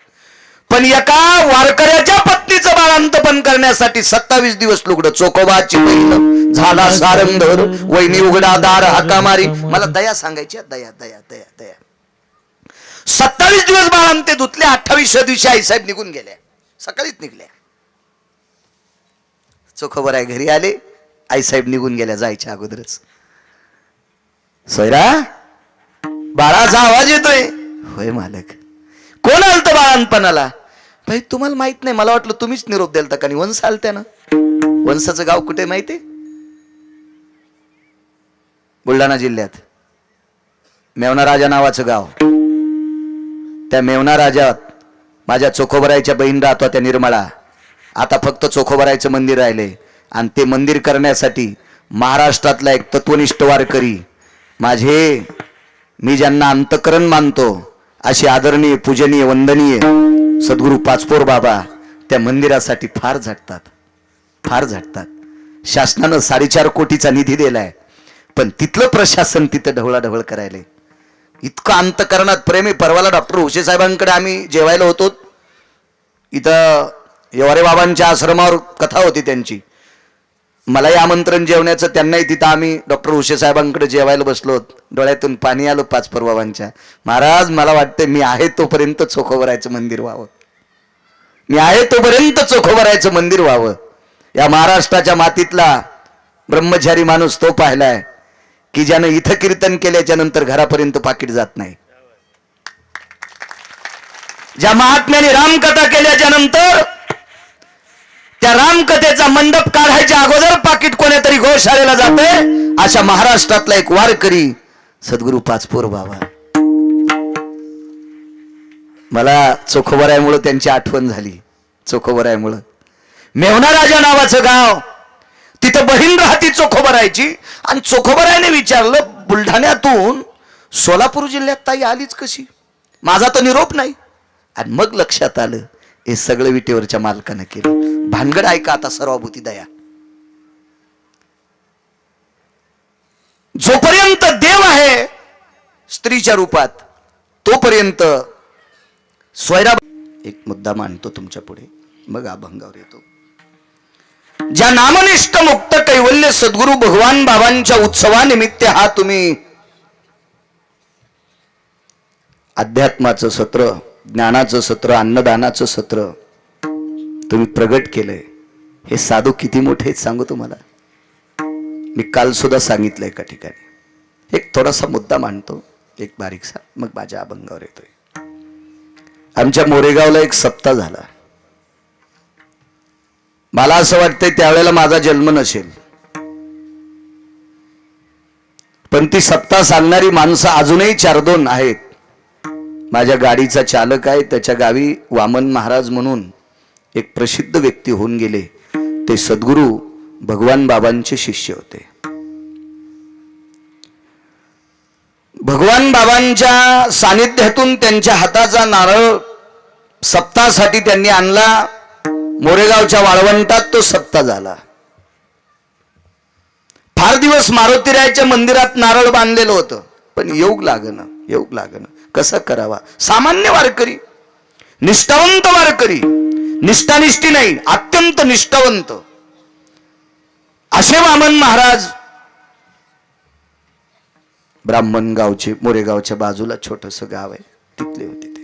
पण एका वारकऱ्याच्या पत्नीचं बाळंतपण करण्यासाठी 27 दिवस लुगडं. चोखोबाची बहीण झाला सारंगधर, वैनी उघडा दार हाका मारी. मला दया सांगायची, दया दया दया दया. 27 दिवस बाळंते धुतले, 28व्या दिवशी आईसाहेब निघून गेल्या, सकाळीच निघल्या. चोखोबर आहे घरी आले, आईसाहेब निघून गेल्या जायच्या अगोदरच. सोयरा, बाळाचा आवाज येतोय. होय मालक. कोण आलत बाळांपणाला? भाई तुम्हाला माहित नाही, मला वाटलं तुम्हीच निरोप द्यालता का? वंश आलत्या ना. वंशाचं गाव कुठे माहिती? बुलढाणा जिल्ह्यात मेवना राजा नावाचं गाव. त्या मेवना राजात माझ्या चोखोबरायच्या बहीण राहत होत्या निर्मळा. आता फक्त चोखोबरायचं मंदिर राहिले, आणि ते मंदिर करण्यासाठी महाराष्ट्रातला एक तत्वनिष्ठ वारकरी, माझे मी ज्यांना अंतकरण मानतो अशी आदरणीय पूजनीय वंदनीय सद्गुरू पाचपोर बाबा त्या मंदिरासाठी फार झटतात, फार झटतात. शासनानं 4.5 कोटीचा निधी दिलाय, पण तिथलं प्रशासन तिथं ढवळाढवळ करायला. इतकं अंतकरणात प्रेम आहे. परवाला डॉक्टर हुशे साहेबांकडे आम्ही जेवायला होतो. इथं येवारे बाबांच्या आश्रमावर कथा होती त्यांची. मलाही आमंत्रण जेवण्याचं, त्यांनाही तिथं आम्ही डॉक्टर हुशे साहेबांकडे जेवायला बसलो. डोळ्यातून पाणी आलं पाचपोर बाबांच्या. महाराज मला वाटतं मी आहे तोपर्यंत चोखोबरायचं मंदिर व्हावं, मी आहे तोपर्यंत चोखोबरायचं मंदिर व्हावं. या महाराष्ट्राच्या मातीतला ब्रह्मचारी माणूस तो पाहिलाय की ज्यानं इथं कीर्तन केल्याच्या नंतर घरापर्यंत पाकिट जात नाही. ज्या महात्म्याने रामकथा केल्याच्या नंतर त्या रामकथेचा मंडप काढायच्या अगोदर पाकिट कोणीतरी गोशाळेला जाते, अशा महाराष्ट्रातला एक वारकरी सद्गुरू पाचपोर बाबा. मला चोखोबरायमुळे त्यांची आठवण झाली. चोखोबरायमुळे मेवना राजा नावाचं गाव, तिथं बहीण राहती चोखोबरायची. आणि चोखोबरायने विचारलं, बुलढाण्यातून सोलापूर जिल्ह्यात ताई आलीच कशी? माझा तर निरोप नाही. आणि मग लक्षात आलं हे सगळं विटेवरच्या मालकानं केलं. भानगड ऐका आता सर्वाभूती दया. जोपर्यंत देव आहे स्त्रीच्या रूपात, तोपर्यंत सोयरा. एक मुद्दा मांडतो तुमच्या पुढे, मग अभंगावर येतो. ज्या नामनिष्ठ मुक्त कैवल्य सद्गुरू भगवान बाबांच्या उत्सवानिमित्त हा तुम्ही अध्यात्माचं सत्र, ज्ञानाचं सत्र, अन्नदानाचं सत्र तुम्ही प्रगट केलंय. हे साधू किती मोठे आहेत सांगू तुम्हाला. मी काल सुद्धा सांगितलं एका ठिकाणी. एक थोडासा मुद्दा मांडतो, एक बारीकसा, मग माझ्या अभंगावर येतोय. आमच्या मोरेगावला एक सप्ताह झाला. मला असं वाटतंय त्यावेळेला माझा जन्म नसेल, पण ती सप्ताह सांगणारी माणसं अजूनही 4-2 आहेत. माझ्या गाडीचा चालक आहे, त्याच्या गावी वामन महाराज म्हणून एक प्रसिद्ध व्यक्ती होऊन गेले. ते सद्गुरू भगवान बाबांचे शिष्य होते. भगवान बाबांच्या सानिध्यातून त्यांच्या हाताचा नारळ सप्ताहासाठी त्यांनी आणला. मोरेगावच्या वाळवंटात तो सप्ताह झाला. फार दिवस मारुतीरायाच्या मंदिरात नारळ बांधलेलं होतं, पण योग लागणं कसं करावा. सामान्य वारकरी, निष्ठावंत वारकरी, निष्ठानिष्ठी नाही, अत्यंत निष्ठावंत असे वामन महाराज ब्राह्मण गावचे, मोरेगावच्या बाजूला छोटस गाव आहे, तिथले होते ते.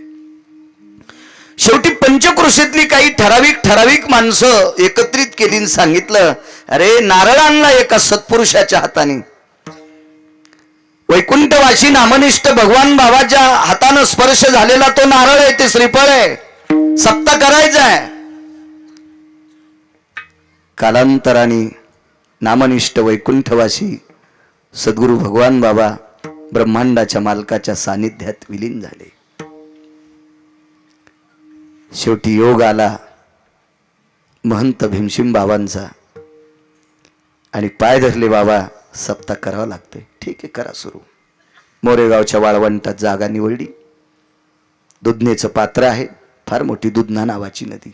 शेवटी पंचकृषीतली काही ठराविक माणसं एकत्रित केली आणि सांगितलं, अरे नारळ आणला एका सत्पुरुषाच्या हाताने. वैकुंठवासी नामनिष्ठ भगवान बाबाच्या हातानं स्पर्श झालेला तो नारळ आहे, ते श्रीफळ आहे, सप्ताह करायचा आहे. कालांतराने नामनिष्ठ वैकुंठवासी सद्गुरू भगवान बाबा ब्रह्मांडाच्या मालकाच्या सानिध्यात विलीन झाले. शेवटी योग आला महंत भीमसिंग बाबांचा आणि पाय धरले, बाबा सप्ताह करावा लागतोय. ठीक आहे, करा सुरू. मोरेगावच्या वाळवंटात जागा निवडली. दुधनेचं पात्र आहे, फार मोठी दुधना नावाची नदी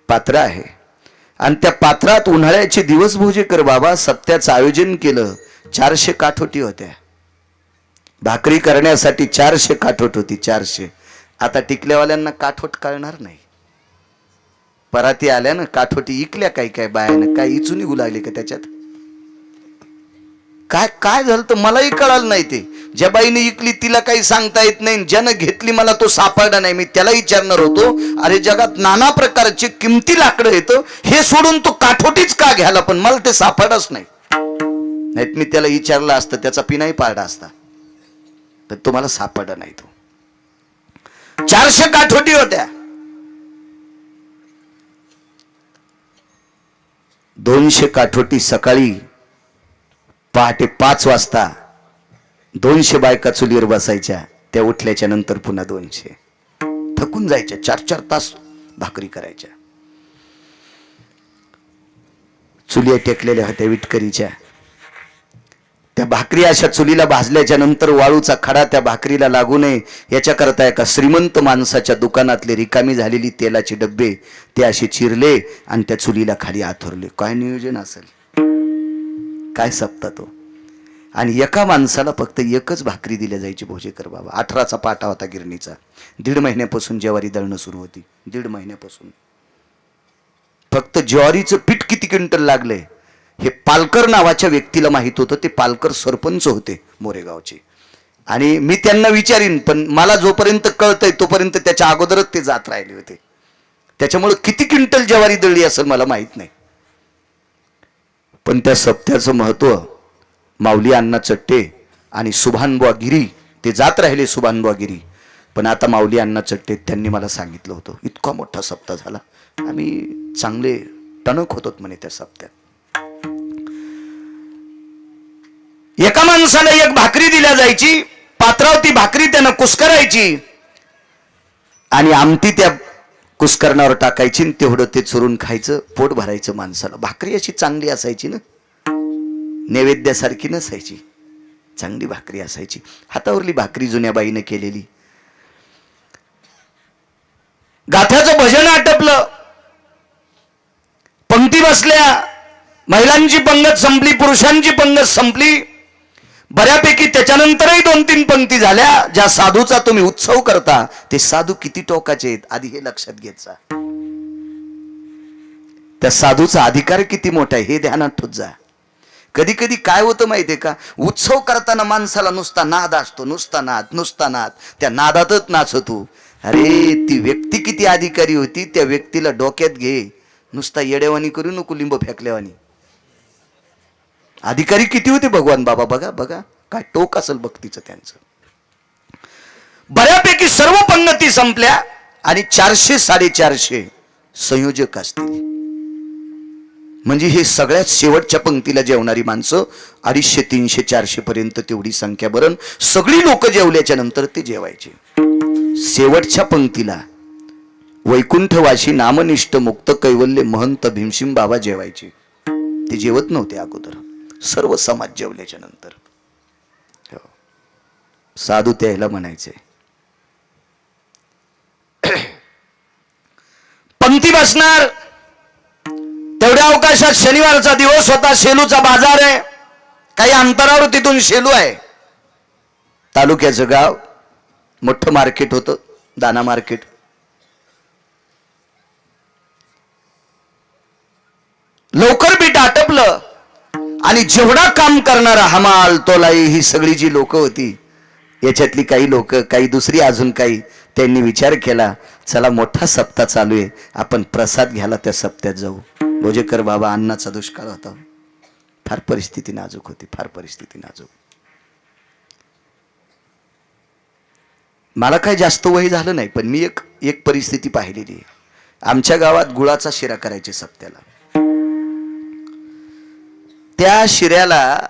पात्र आहे, आणि त्या पात्रात उन्हाळ्याचे दिवस भोजेकर बाबा सप्त्याचं आयोजन केलं. 400 काठोटी होत्या. भाकरी करण्यासाठी 400 काठोट होती. 400. आता टिकल्यावाल्यांना काठोट कळणार नाही. पराती आल्या ना, काठोटी इकल्या काय काय बायानं, काय इचून निघू लागले का त्याच्यात? काय काय झालं तर मलाही कळालं नाही. ते ज्या बाईने इकली तिला काही सांगता येत नाही, ज्यानं घेतली मला तो सापडला नाही. मी त्याला विचारणार होतो, अरे जगात नाना प्रकारचे किमती लाकडं येतं, हे सोडून तो काठोटीच का घ्यायला, पण मला ते सापडच नाही. नाहीत मी त्याला विचारलं असतं, त्याचा पिनाही पाडला असता, तर तुम्हाला सापडला नाही. तो 400 काठोटी होत्या. 200 काठोटी सकाळी पहाटे 5 वाजता 200 बायका चुलीवर बसायच्या. त्या उठल्याच्या नंतर पुन्हा 200 थकून जायच्या. 4-4 तास भाकरी करायच्या. चुली टेकलेल्या होत्या विटकरीच्या. त्या भाकरी अशा चुलीला भाजल्याच्या नंतर वाळूचा खडा त्या भाकरीला लागू नये याच्याकरता एका श्रीमंत माणसाच्या दुकानातले रिकामी झालेली तेलाचे डब्बे ते असे चिरले आणि त्या चुलीला खाली आथरले. काय नियोजन असेल, काय सप्ता तो. आणि एका माणसाला फक्त एकच भाकरी दिल्या जायची भोजेकर बाबा. 18चा पाटा होता गिरणीचा. 1.5 महिन्यापासून ज्वारी दळणं सुरू होती. 1.5 महिन्यापासून फक्त ज्वारीचं पीठ किती क्विंटल लागलंय हे पालकर नावाच्या व्यक्तीला माहित होतं. ते पालकर सरपंच होते मोरेगावचे. आणि मी त्यांना विचारीन, पण मला जोपर्यंत कळतंय तोपर्यंत त्याच्या अगोदरच ते जात राहिले होते. त्याच्यामुळे किती क्विंटल ज्वारी दळली असेल मला माहित नाही. पण त्या सप्त्याचं महत्व माऊली अण्णा चट्टे आणि सुभानबुवा गिरी ते जात राहिले. सुभानबुवा गिरी, पण आता माऊली अण्णा चट्टे त्यांनी मला सांगितलं होतं, इतका मोठा सप्ताह झाला, आम्ही चांगले टणक होतो म्हणे त्या सप्त्यात. एका माणसाला एक भाकरी दिल्या जायची. पात्रावती भाकरी त्यानं कुस्करायची आणि आमटी त्या कुस्करणावर टाकायची, तेवढं ते चुरून खायचं, पोट भरायचं माणसाला. भाकरी अशी चांगली असायची ना, नैवेद्यासारखी नसायची, चांगली भाकरी असायची. हातावरली भाकरी जुन्या बाईनं केलेली. गाथ्याचं भजन आटपलं, पंक्ती बसल्या, महिलांची पंगत संपली, पुरुषांची पंगत संपली. बऱ्यापैकी त्याच्यानंतरही 2-3 पंक्ती झाल्या. ज्या साधूचा तुम्ही उत्सव करता ते साधू किती टोकाचे आहेत आधी हे लक्षात घ्यायचा. त्या साधूचा अधिकार किती मोठा आहे हे ध्यानात ठेवत जा. कधी कधी काय होतं माहितीये का, उत्सव करताना माणसाला नुसता नाद असतो, नुसता नाद, नुसता नाद, त्या नादातच नाचतो. अरे ती व्यक्ती किती अधिकारी होती त्या व्यक्तीला डोक्यात घे, नुसता येडेवानी करू नको, लिंब फेकल्यावानी. अधिकारी किती होते भगवान बाबा. बघा बघा काय टोक असेल भक्तीचं त्यांचं. बऱ्यापैकी सर्व पंगती संपल्या आणि 400-450 संयोजक असतील. म्हणजे हे सगळ्यात शेवटच्या पंक्तीला जेवणारी माणसं 250, 300, 400 पर्यंत तेवढी संख्या. बरं सगळी लोक जेवल्याच्या नंतर ते जेवायचे. शेवटच्या पंक्तीला वैकुंठवासी नामनिष्ठ मुक्त कैवल्य महंत भीमसिंग बाबा जेवायचे. ते जेवत नव्हते अगोदर, सर्व समाज जेवल्याच्या नंतर. साधू त्याला म्हणायचे. पंक्ती बसणार. तेवढ्या अवकाशात शनिवारचा दिवस होता, शेलूचा बाजार आहे, काही अंतरावर तिथून शेलू आहे. तालुक्याचं गाव, मोठं मार्केट होतं, दाना मार्केट. लवकर बीट आटपलं आणि जेवढा काम करणारा हमाल तोलाई ही सगळी जी लोक होती, याच्यातली काही लोक, काही दुसरी, अजून काही, त्यांनी विचार केला, चला मोठा सप्ताह चालू आहे, आपण प्रसाद घ्यायला त्या सप्त्यात जाऊ. भोजेकर बाबा अन्नाचा दुष्काळ होता, फार परिस्थिती नाजूक होती, फार परिस्थिती नाजूक. मला काय जास्त वय झालं नाही, पण मी एक परिस्थिती पाहिलेली आहे. आमच्या गावात गुळाचा शिरा करायचे सप्त्याला. त्या शिऱ्याला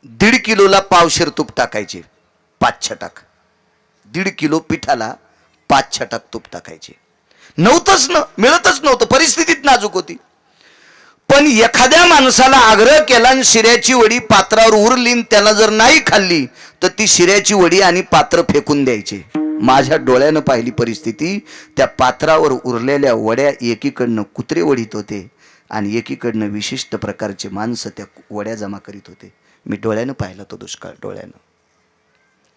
1.5 किलोला पावशेर तूप टाकायचे, 5 छटाक. 1.5 किलो पिठाला 5 छटाक तूप टाकायचे. नव्हतंच ना, मिळतच नव्हतं, परिस्थितीत नाजूक होती. पण एखाद्या माणसाला आग्रह केला आणि शिऱ्याची वडी पात्रावर उरली, त्याला जर नाही खाल्ली तर ती शिऱ्याची वडी आणि पात्र फेकून द्यायचे. माझ्या डोळ्यानं पाहिली परिस्थिती. त्या पात्रावर उरलेल्या वड्या एकीकडनं कुत्रे वडीत होते आणि एकीकडनं विशिष्ट प्रकारचे माणसं त्या वड्या जमा करीत होते. मी डोळ्यानं पाहिला तो दुष्काळ, डोळ्यानं.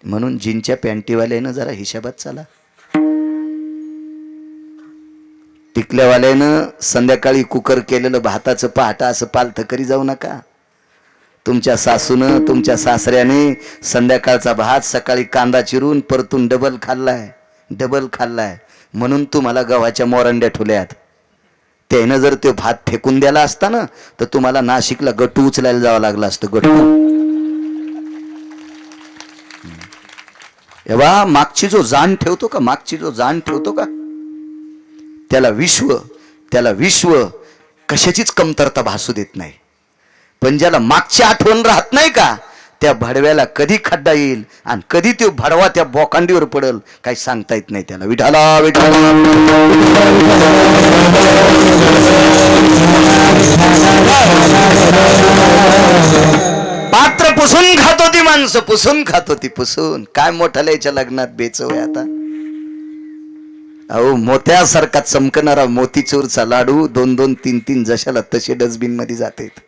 म्हणून जिनच्या पॅन्टीवाल्यानं जरा हिशोबात चाला. टिकल्यावाल्यानं संध्याकाळी कुकर केलेलं भाताचं पहाटा असं पालथं करी जाऊ नका. तुमच्या सासूनं, तुमच्या सासऱ्याने संध्याकाळचा भात सकाळी कांदा चिरून परतून डबल खाल्लाय म्हणून तुम्हाला गव्हाच्या मोरंड्या ठुल्यात. त्यानं जर तो भात फेकून द्याला असता ना तर तुम्हाला नाशिकला गट्टू उचलायला जावं लागलं असतं. गट्टू एव्हा मागची जो जाण ठेवतो का त्याला विश्व कशाचीच कमतरता भासू देत नाही. पण ज्याला मागची आठवण राहत नाही का, त्या भडव्याला कधी खड्डा येईल आणि कधी तो भडवा त्या बोकांडीवर पडेल काही सांगता येत नाही त्याला. विठाला विठाला पात्र पुसून खात होती माणसं, पुसून. काय मोठाल्याच्या लग्नात बेचव आहे आता. अहो मोत्यासारखा चमकणारा मोतीचूरचा लाडू 2-2, 3-3 जशाला तसे डस्टबिन मध्ये जातात.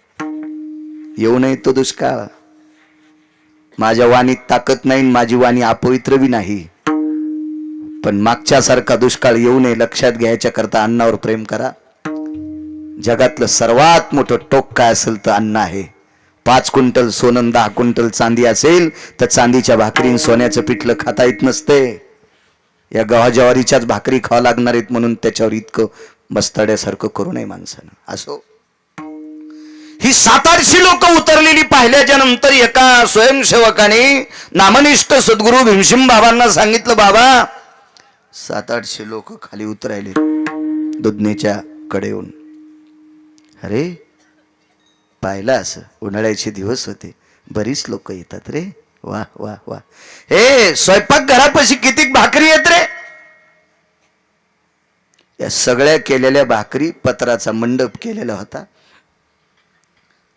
येऊ नये तो दुष्काळ. माझ्या वाणीत ताकद नाही, माझी वाणी अपवित्र बी नाही, पण मागच्यासारखा दुष्काळ येऊ नये लक्षात घ्यायच्या करता अन्नावर प्रेम करा. जगातलं सर्वात मोठं टोक काय असेल तर अन्न आहे. 5 क्विंटल सोनं 10 क्विंटल चांदी असेल तर चांदीच्या भाकरीन सोन्याचं पिठलं खाता येत नसते. या गव्हा ज्वारीच्याच भाकरी खावा लागणार आहेत म्हणून त्याच्यावर इतकं बस्ताड्यासारखं करू नये माणसानं. असो, ही 700-800 लोक उतरलेली पाहिल्याच्या नंतर एका स्वयंसेवकाने नामनिष्ठ सद्गुरू भीमसिंग बाबांना सांगितलं, बाबा 700-800 लोक खाली उतरायले दुधनेच्या कडेहून. अरे पाहिलं, असं उन्हाळ्याचे दिवस होते, बरीच लोक येतात रे. वा वा वा. हे स्वयंपाक घरापाशी किती भाकरी येत रे. या सगळ्या केलेल्या भाकरी पत्राचा मंडप केलेला होता,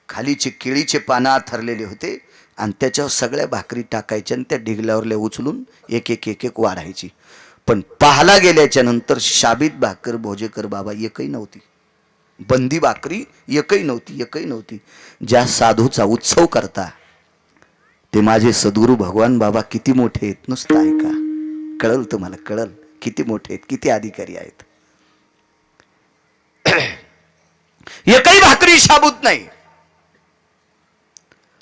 खालीचे केळीचे पानं थरलेले होते आणि त्याच्यावर सगळ्या भाकरी टाकायच्या आणि त्या ढिगल्यावरल्या उचलून एक एक वाढायची. पण पाहला गेल्याच्या नंतर शाबीत भाकर भोजेकर बाबा एकही नव्हती, बंदी भाकरी एकही नव्हती. ज्या साधूचा उत्सव करता ते माझे सद्गुरू भगवान बाबा किती मोठे आहेत नुसतं ऐका, कळल तुम्हाला, कळल किती मोठे आहेत, किती अधिकारी आहेत. एकही भाकरी शाबूत नाही.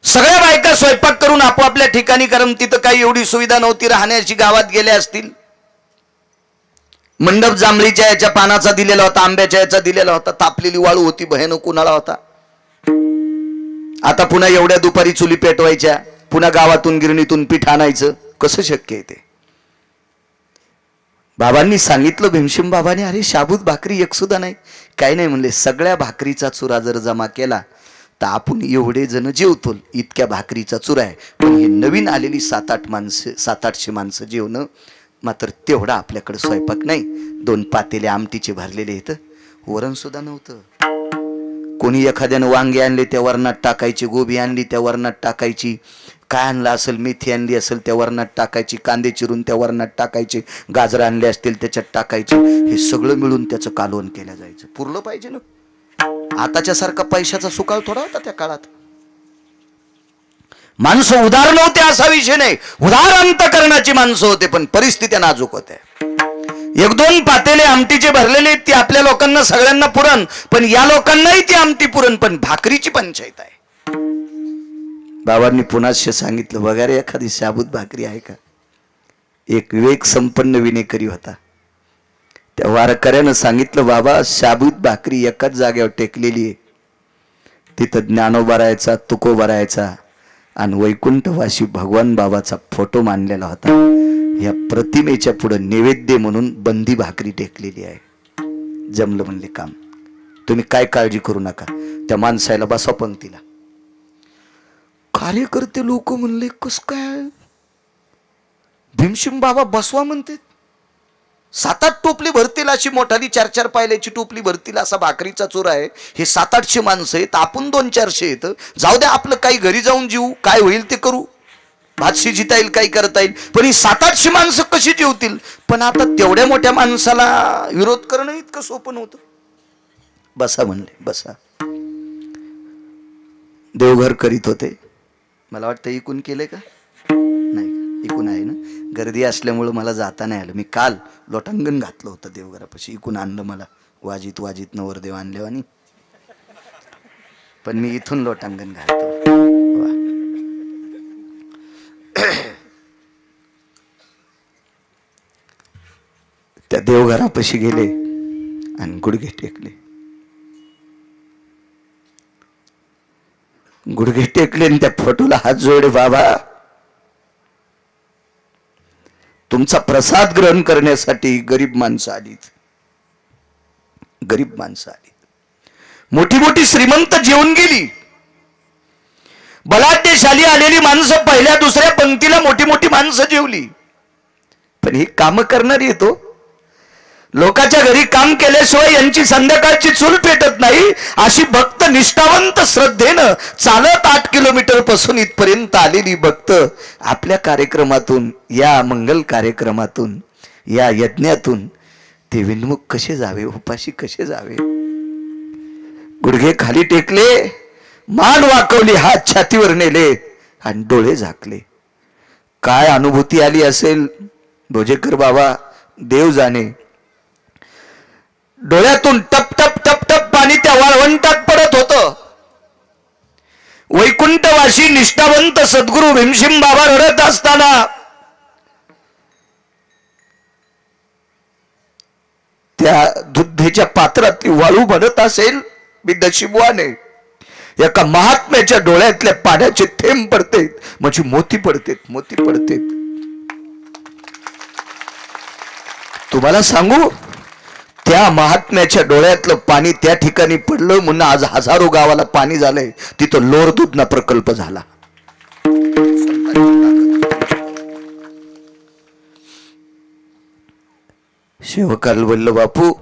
सगळ्या बायका स्वयंपाक करून आपापल्या ठिकाणी, कारण तिथं काही एवढी सुविधा नव्हती राहण्याची, गावात गेल्या असतील. मंडप जांभळीच्या याच्या पानाचा दिलेला होता, आंब्याच्या याचा दिलेला होता, तापलेली वाळू होती, भयानक उन्हाळा होता. आता पुन्हा एवढ्या दुपारी चुली पेटवायच्या, पुन्हा गावातून गिरणीतून पीठ आणायचं, कसं शक्य आहे ते. बाबांनी सांगितलं, भीमसिंग बाबांनी, अरे शाबूत भाकरी एक सुद्धा नाही. काही नाही म्हणले, सगळ्या भाकरीचा चुरा जर जमा केला तर आपण एवढे जण जेवतो, इतक्या भाकरीचा चुरा आहे. पण हे नवीन आलेली 700-800 माणसं जेवणं मात्र तेवढा आपल्याकडे स्वयंपाक नाही. 2 पातेले आमटीचे भरलेले आहेत, वरण सुद्धा नव्हतं. कोणी एखाद्यानं वांगे आणले त्या वरणात टाकायची, गोबी आणली त्या वरणात टाकायची, काय आणलं असेल, मेथी आणली असेल त्या वरणात टाकायची, कांदे चिरून त्या वरणात टाकायचे, गाजर आणले असतील त्याच्यात टाकायचे. हे सगळं मिळून त्याचं कालवण केलं जायचं. पुरलं पाहिजे ना. आताच्या सारखा पैशाचा सुकाळ थोडा होता त्या काळात. माणसं उदार नव्हते असा विषय नाही, उदार अंतकरणाची माणसं होते, पण परिस्थिती नाजूक होत्या. 1-2 पातेले आमटीचे भरलेले ती आपल्या लोकांना सगळ्यांना पुरण, पण या लोकांनाही ती आमटी पुरण, पण भाकरीची पंचायत आहे. बाबांनी पुन्हा सांगितलं, बघा रे एखादी शाबूत भाकरी आहे का. एक विवेक संपन्न विनेकरी होता, त्या वारकऱ्यानं सांगितलं, बाबा शाबूत भाकरी एकाच जागेवर टेकलेली आहे, तिथं ज्ञानोबा राहायचा, तुकोबा राहायचा आणि वैकुंठवासी भगवान बाबाचा फोटो मांडलेला होता. या प्रतिमेच्या पुढे नैवेद्य म्हणून बंदी भाकरी टेकलेली आहे. जमलं म्हणले काम, तुम्ही काय काळजी करू नका, त्या माणसाला बसवा पंक्तीला. कार्यकर्ते लोक म्हणले कस काय भीमशिम बाबा बसवा म्हणते, 7-8 टोपली भरतील अशी मोठाली 4-4 पायल्याची टोपली भरतील असा भाकरीचा चोर आहे. हे 700-800 माणसं आहेत, आपण 200-400 येत. जाऊ द्या आपलं काही घरी जाऊन जीव, काय होईल ते करू, भात शिजिता येईल, काही करता येईल. पण ही 700-800 माणसं कशी जेवतील. पण आता तेवढ्या मोठ्या माणसाला विरोध करणं इतकं सोपं नव्हतं. बसा म्हणले, बसा. देवघर करीत होते. मला वाटतं इकून केले का नाही, इकून आहे ना. गर्दी असल्यामुळं मला जाता नाही आलं. मी काल लोटांगण घातलं होतं देवघरापाशी, इकून आणलं मला वाजीत वाजीत नवरदेव आणल्यावानी. पण मी इथून लोटांगण घालतो. त्या देवघरापाशी गेले आणि गुडघे टेकले. गुडघे टेकले आणि त्या फोटोला हात जोडले. बाबा, तुमचा प्रसाद ग्रहण करण्यासाठी गरीब माणसं आलीत, गरीब माणसं आलीत. मोठी मोठी श्रीमंत जेवून गेली. बलाढ्यशाली आलेली माणसं पहिल्या दुसऱ्या पंक्तीला मोठी मोठी माणसं जेवली. पण ही काम करणारी येतो, लोकांच्या घरी काम केल्याशिवाय यांची संध्याकाळची चूल पेटत नाही. अशी भक्त निष्ठावंत श्रद्धेनं चालत 8 किलोमीटर पासून इथपर्यंत आलेली भक्त आपल्या कार्यक्रमातून, या मंगल कार्यक्रमातून, या यज्ञातून ते विनमुख कसे जावे, उपाशी कसे जावे. गुडघे खाली टेकले, मान वाकवली, हात छातीवर नेले आणि डोळे झाकले. काय अनुभूती आली असेल भोजेकर बाबा, देव जाणे. डोळ्यातून टप टप टप टप पाणी त्या वाळवंटात पडत होतं. वैकुंठवासी निष्ठावंत सद्गुरु भीमशिम बाबा रडत असताना त्या दुधेच्या पात्रातली वाळू बनत असेल. मी नशिबवाने, एका महात्म्याच्या डोळ्यातल्या पाण्याचे थेंब पडते म्हणजे मोती पडते, मोती पडते. तुम्हाला सांगू, त्या महात्म्याच्या डोळ्यातलं पाणी त्या ठिकाणी पडलं म्हणून आज हजारो गावाला पाणी झालंय. तिथं लोर दुधना प्रकल्प झाला. शेवकाल बोललो, बापू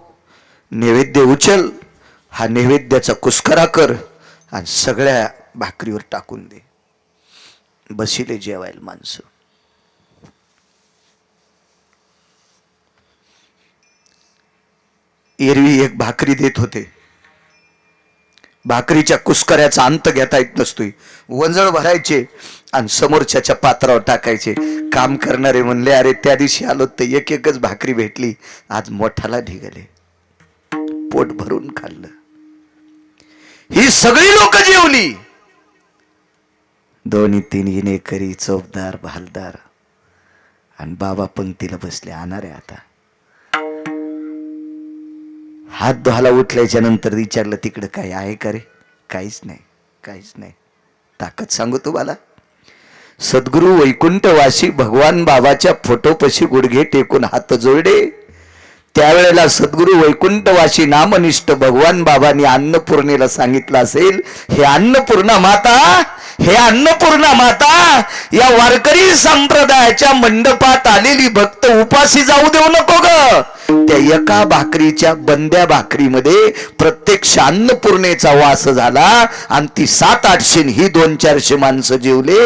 नैवेद्य उचल, हा नैवेद्याचा कुस्करा कर आणि सगळ्या भाकरीवर टाकून दे. बसिले जेवायला माणसं. एरवी एक भाकरी देत होते. भाकरीच्या कुस्कऱ्याचा अंत घेता येत नसतोय. वंजळ भरायचे आणि समोरच्याच्या पात्रावर टाकायचे. काम करणारे म्हणले, अरे त्या दिवशी आलो तर एक एकच भाकरी भेटली, आज मोठाला ढिगले, पोट भरून खाल्लं. ही सगळी लोक जेवली. 2-3 इनेकरी, चौबदार, भालदार आणि बाबा पंक्तीला बसले. आणणार आहे आता. हात धुवायला उठल्याच्या नंतर विचारलं, तिकडं काय आहे का रे? काहीच नाही, काहीच नाही. ताकद सांगू तुम्हाला, सद्गुरु वैकुंठवासी भगवान बाबाच्या फोटोपाशी गुडघे टेकून हात जोडले. त्यावेळेला सद्गुरु वैकुंठवासी नामनिष्ठ भगवान बाबांनी अन्नपूर्णेला सांगितलं असेल, हे अन्नपूर्णा माता, हे अन्नपूर्णा माता, या वारकरी संप्रदायाच्या मंडपात आलेली भक्त उपाशी जाऊ देऊ नको ग. त्या एका भाकरीच्या बंद्या भाकरीमध्ये प्रत्यक्ष अन्नपूर्णेचा वास झाला आणि ती 700-800 ही 200-400 माणसं जेवले.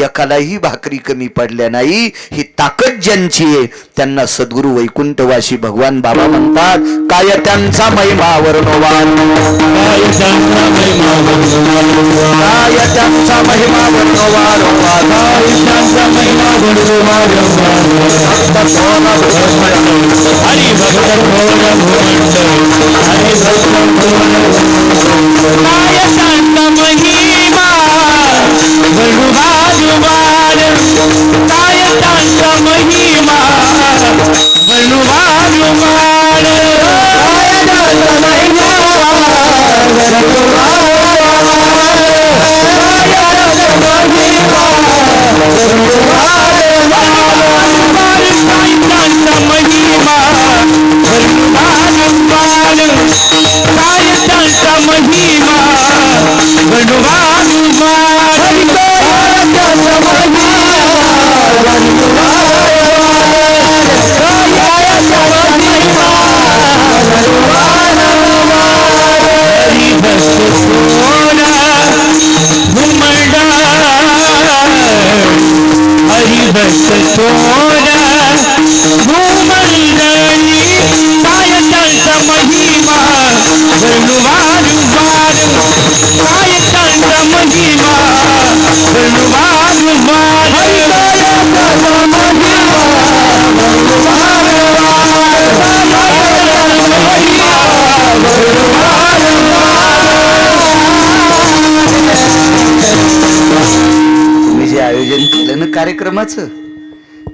एकालाही भाकरी कमी पडल्या नाही. ही ताकद ज्यांची आहे त्यांना सद्गुरु वैकुंठवासी भगवान बाबा म्हणतात. काय त्यांचा महिमा वर्णवान, काय त्यांचा महिमा वर्णवान, काय त्यांचा महिमा वर्णवान, काय त्यांचा महिमा वर्णवान. हरी भक्त भोजन भोजन, हरी भक्त भोजन. काय त्यांचा महिमा वर्णवान, काय त्यांचा महिमा वर्णवान, काय त्यांचा महिमा महिमा कार्यक्रमाचं,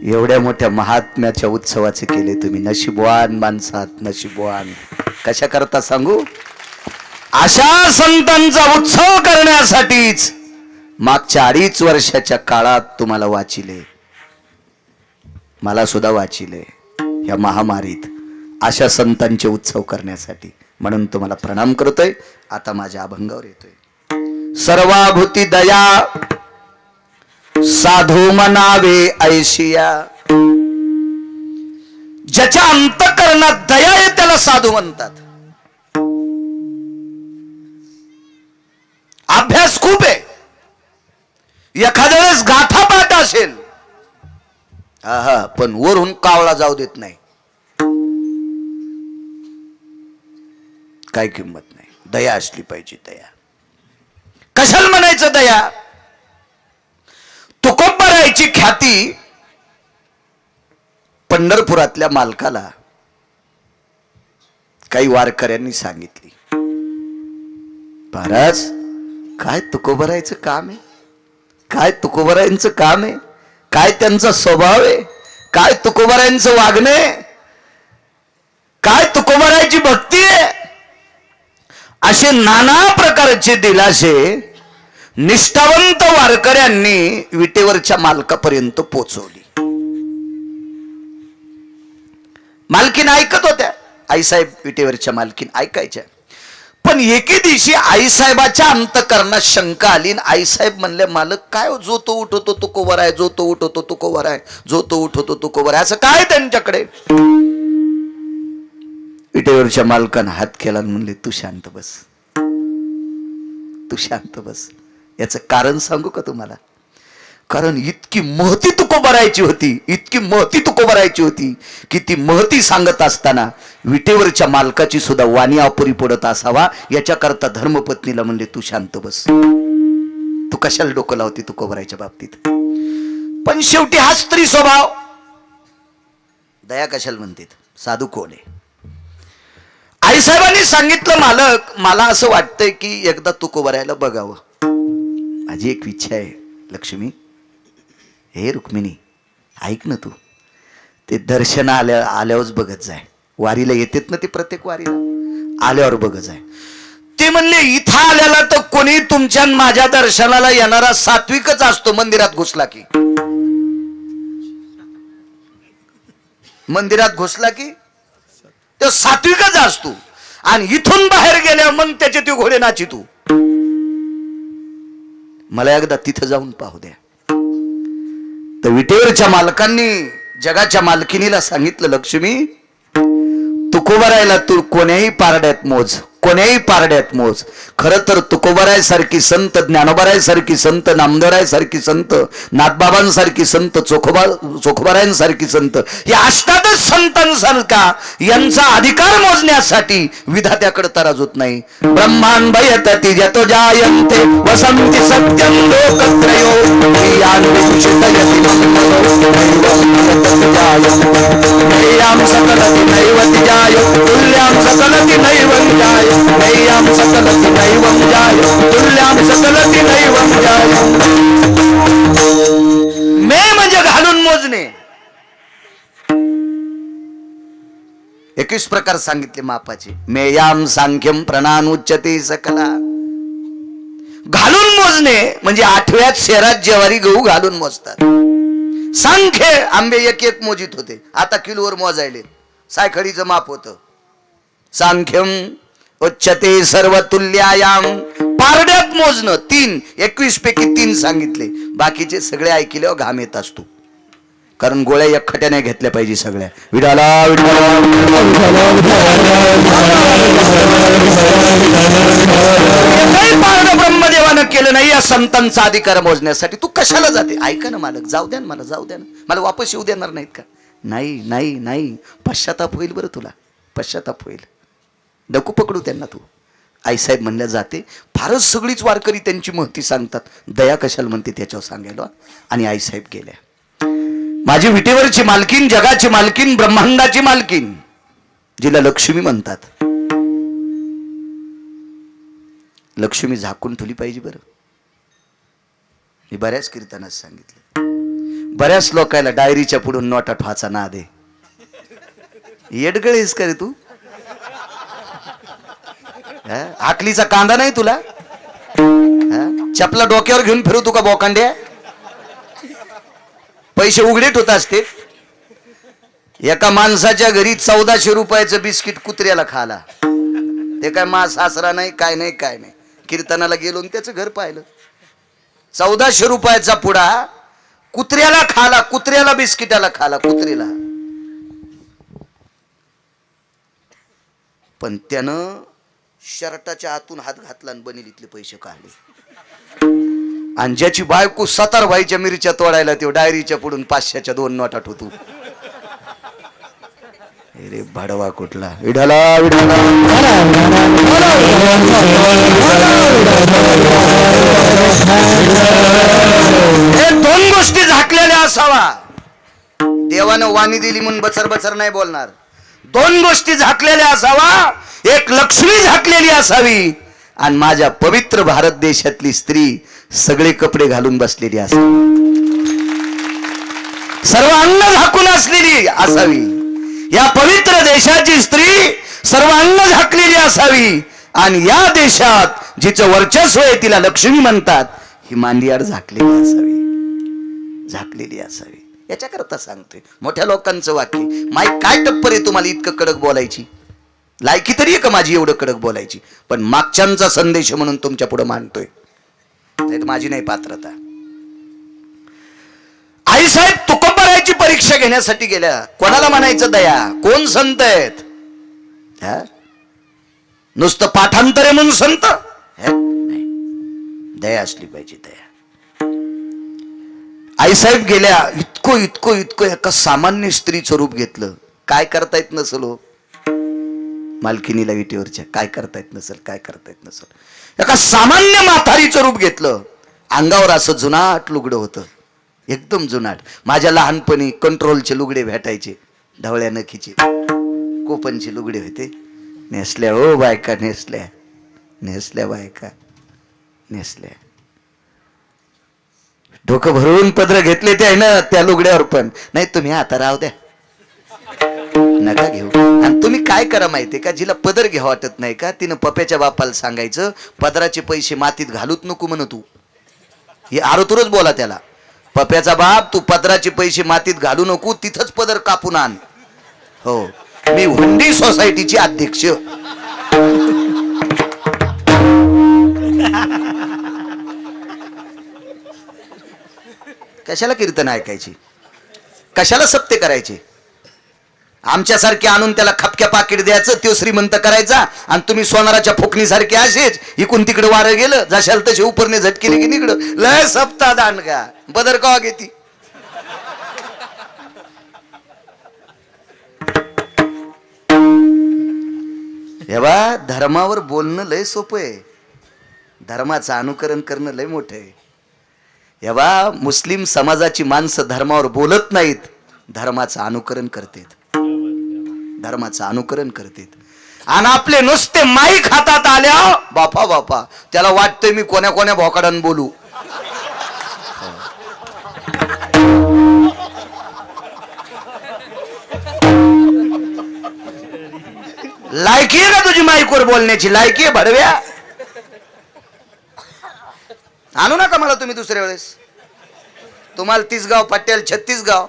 एवढ्या मोठ्या महात्म्याच्या उत्सवाचे केले तुम्ही. नशीबवान माणसात, नशीबवान. कशा करता सांगू? अशा संतांचा उत्सव करण्यासाठीच मागच्या 2.5 वर्षाच्या काळात तुम्हाला वाचिले, मला सुद्धा वाचिले या महामारीत, अशा संतांचे उत्सव करण्यासाठी. म्हणून तुम्हाला प्रणाम करतोय. आता माझ्या अभंगावर येतोय. सर्वाभूती दया साधू मनावे ऐशिया. ज्याच्या अंतःकरणात दया आहे त्याला साधू म्हणतात. अभ्यास खूप आहे, एखाद्या वेळेस गाठापाठ असेल, पण वरून कावळा जाऊ देत नाही. काय किंमत नाही. दया असली पाहिजे. दया कशाला म्हणायचं? दया. तुकोबारायची ख्याती पंढरपुरातल्या मालकाला काही वारकऱ्यांनी सांगितली. महाराज, काय तुकोबारायचं काम आहे, काय तुकोबारायांचं काम आहे, काय त्यांचा स्वभाव आहे, काय तुकोबारायांचं वागणं आहे, काय तुकोबारायची भक्ती आहे. असे नाना प्रकारचे दिलासे निष्ठावंत वारकऱ्यांनी विटेवरच्या मालकापर्यंत पोहोचवली. मालकीन ऐकत होत्या. आईसाहेब विटेवरच्या मालकीन ऐकायच्या. पण एके दिवशी आईसाहेबाच्या अंतःकरणात शंका आली. आईसाहेब म्हणले, मालक काय हो, जो तो उठवतो तुकोबर आहे, जो तो उठवतो तुकोबर आहे, जो तो उठवतो तुकोबर आहे, असं काय त्यांच्याकडे? विटेवरच्या मालकानं हात केला आणि म्हणले, तू शांत बस, तू शांत बस. याचं कारण सांगू का तुम्हाला? कारण इतकी महती तुकोबारायची होती, इतकी महती तुकोबारायची होती की ती महती सांगत असताना विटेवरच्या मालकाची सुद्धा वाणी अपुरी पडत असावा याच्याकरता धर्मपत्नीला म्हणले, तू शांत बस, तू कशाला डोकं लावती तुकोबारायच्या बाबतीत. पण शेवटी हा स्त्री स्वभाव. दया कशाला म्हणतात? साधू कोण आहे? आईसाहेबांनी सांगितलं, मालक मला असं वाटतंय की एकदा तुकोबारायला बघावं. माझी एक इच्छा आहे. लक्ष्मी, हे रुक्मिणी, ऐक ना, तू ते दर्शन आल्यावरच बघत जाय. वारीला येतेत ना ते, प्रत्येक वारीला आल्यावर बघत जाय. ते म्हणले, इथं आल्याला तर कोणी तुमच्या माझ्या दर्शनाला येणारा सात्विकच असतो. मंदिरात घुसला की, मंदिरात घुसला की तो सात्विकच असतो. आणि इथून बाहेर गेल्यावर मग त्याचे ते घोडे नाची. तू मला एकदा तिथं जाऊन पाहू द्या. तर विटेवरच्या मालकांनी जगाच्या मालकिनीला सांगितलं, लक्ष्मी, तुकोबारायला तू कोण्याही पारड्यात मोज, कोण्याही पारड्यात मोज. खरं तर तुकोबारायसारखी संत, ज्ञानोबारायसारखी संत, नामदेवरायसारखी संत, नाथबाबांसारखी संत, चोखोबारायांसारखी संत, या अष्टादश संतांसारखा यांचा अधिकार मोजण्यासाठी विधात्याकडे तराजूत नाही. ब्रह्मांड यतति यतो जायन्ते वसन्ति सत्यं लोकत्रयो प्रियान् विचितयति नैयां सकलति नैवति जाय तुल्यां सकलति नैवं जाय नैयां सकलति नैवं जाय तुल्यां सकलति नैवं जाय. मे म्हणजे घालून मोजणे. 21 प्रकार सांगितले मापाचे. मेयाम सांख्यम प्रणानुच्यते सकला. घालून मोजणे म्हणजे 8व्यात शेरात ज्वारी गहू घालून मोजतात. सांख्य आंबे एक एक मोजित होते, आता किलोवर मोजायले. सायखळीचं माप होतं. सांख्यम उच्यते सर्व तुल्यायाम. पारड्यात मोजणं 3, 21 पैकी 3 सांगितले. बाकीचे सगळे ऐकल्यावर घाम येत असतो. कारण गोळ्या एकखट्याने घेतल्या पाहिजे सगळ्या. विडाला ब्रह्मदेवानं केलं नाही या संतांचा अधिकार मोजण्यासाठी. तू कशाला जाते? ऐका ना मालक, जाऊ द्या ना मला, जाऊ द्या ना मला, वापस येऊ देणार नाहीत का? नाही नाही नाही, पश्चाताप होईल बरं तुला, पश्चाताप होईल. डकू पकडू त्यांना तू. आईसाहेब म्हणल्या जाते. फारच सगळीच वारकरी त्यांची महती सांगतात. दया कशाला म्हणते त्याच्यावर सांगायला. आणि आईसाहेब गेल्या. माझी विटेवरची मालकीन, जगाची मालकीन, ब्रह्मांडाची मालकीन, जिला लक्ष्मी म्हणतात. लक्ष्मी झाकून ठेवली पाहिजे बरं. मी बऱ्याच कीर्तनात सांगितलं. बऱ्याच लोकायला डायरीच्या पुढून नोटा ठवाचा नाद आहे. येडगळीस का रे तू? आकलीचा कांदा नाही तुला? चपला डोक्यावर घेऊन फिरू तू का बोकांड्या? पैसे उघडीत होत असते. एका माणसाच्या घरी 1400 रुपयाचं बिस्किट कुत्र्याला खाला. ते काय मा सासरा नाही, काय नाही, काय नाही. कीर्तनाला गेलो आणि त्याचं घर पाहिलं. 1400 रुपयाचा पुडा कुत्र्याला खाला, कुत्र्याला बिस्किटाला खाला, कुत्र्याला. पण त्यानं शर्टाच्या आतून हात घातला आणि बनिलीतले पैसे काढले. आणि ज्याची बायको 17 भाईच्या मिरच्या तोडायला तो डायरीच्या पुढून 500च्या 2 नोटा ठोतू. अरे भाडवा कुठला? विढाला विढाला हे 2 गोष्टी झाकलेल्या असावा. देवानं वाणी दिली म्हणून बचर बचर नाही बोलणार. 2 गोष्टी झाकलेल्या असावा. एक लक्ष्मी झाकलेली असावी आणि माझ्या पवित्र भारत देशातली स्त्री सगळे कपडे घालून बसलेली असावी, सर्व अंग झाकून असलेली असावी. या पवित्र देशाची स्त्री सर्व अंग झाकलेली असावी आणि या देशात जिचं वर्चस्व आहे तिला लक्ष्मी म्हणतात, ही मांडियाड झाकलेली असावी, झाकलेली असावी. याच्याकरता सांगतोय. मोठ्या लोकांचं वाक्य, माई काय टप्पर आहे तुम्हाला इतकं कडक बोलायची? लायकी तरी आहे का माझी एवढं कडक बोलायची? पण मागच्यांचा संदेश म्हणून तुमच्या पुढे मांडतोय, नाही तर माझी नाही पात्रता. आईसाहेब तुकोबरायची परीक्षा घेण्यासाठी गेल्या. कोणाला म्हणायचं दया? कोण संत आहेत? नुसतं पाठांतरे म्हणून संत नाही, दया असली पाहिजे, दया. आईसाहेब गेल्या. इतकं इतकं इतकं एका सामान्य स्त्रीचं रूप घेतलं. काय करता येत नसल हो मालकिनीला विटेवरच्या? काय करता येत नसल, काय करता येत नसल. एका सामान्य म्हातारीचं रूप घेतलं. अंगावर असं जुनाट लुगडं होतं, एकदम जुनाट. माझ्या लहानपणी कंट्रोलचे लुगडे भेटायचे, ढवळ्या नखीचे कोपनचे लुगडे होते. नेसल्या हो बायका, नेसल्या, नेसल्या बायका, नेसल्या. डोकं भरून पदर घेतले ते आहे ना त्या लुगड्यावर. पण नाही, तुम्ही आता राहू द्या, नका घेऊ. आणि तुम्ही काय करा माहितीये का? जिला पदर घ्या वाटत नाही का, तिनं पप्याच्या बापाला सांगायचं, पदराचे पैसे मातीत घालूत नको म्हण तू. हे आरोतुरच बोला त्याला, पप्याचा बाप तू पदराचे पैसे मातीत घालू नको, तिथंच पदर कापून आण. हो, मी हुंडी सोसायटीची अध्यक्ष. कशाला कीर्तन ऐकायची? कशाला सत्य करायचे? आमच्यासारखे आणून त्याला खपक्या पाकिट द्यायचं, तो श्रीमंत करायचा, आणि तुम्ही सोनाराच्या फोकणीसारखे असेच इकून तिकडे वारं गेलं, जशाल तसे उपरने झटकेले की निकडं. लय सप्ताह दांडगा बदर कवा घेती. हेवा, धर्मावर बोलणं लय सोपं आहे, धर्माचं अनुकरण करणं लय मोठं आहे. हेवा, मुस्लिम समाजाची माणसं धर्मावर बोलत नाहीत, धर्माचं अनुकरण करतात, धर्माचं अनुकरण करतात. आणि आपले नुसते माईक हातात आल्या, बापा बापा, त्याला वाटतंय मी कोण्या कोण्या भोकाडान बोलू. लायकी आहे का तुझी माईकवर बोलण्याची? लायकी आहे भडव्या? आणू नका मला तुम्ही दुसऱ्या वेळेस. तुम्हाला 30 गाव पट्ट्याल 36 गाव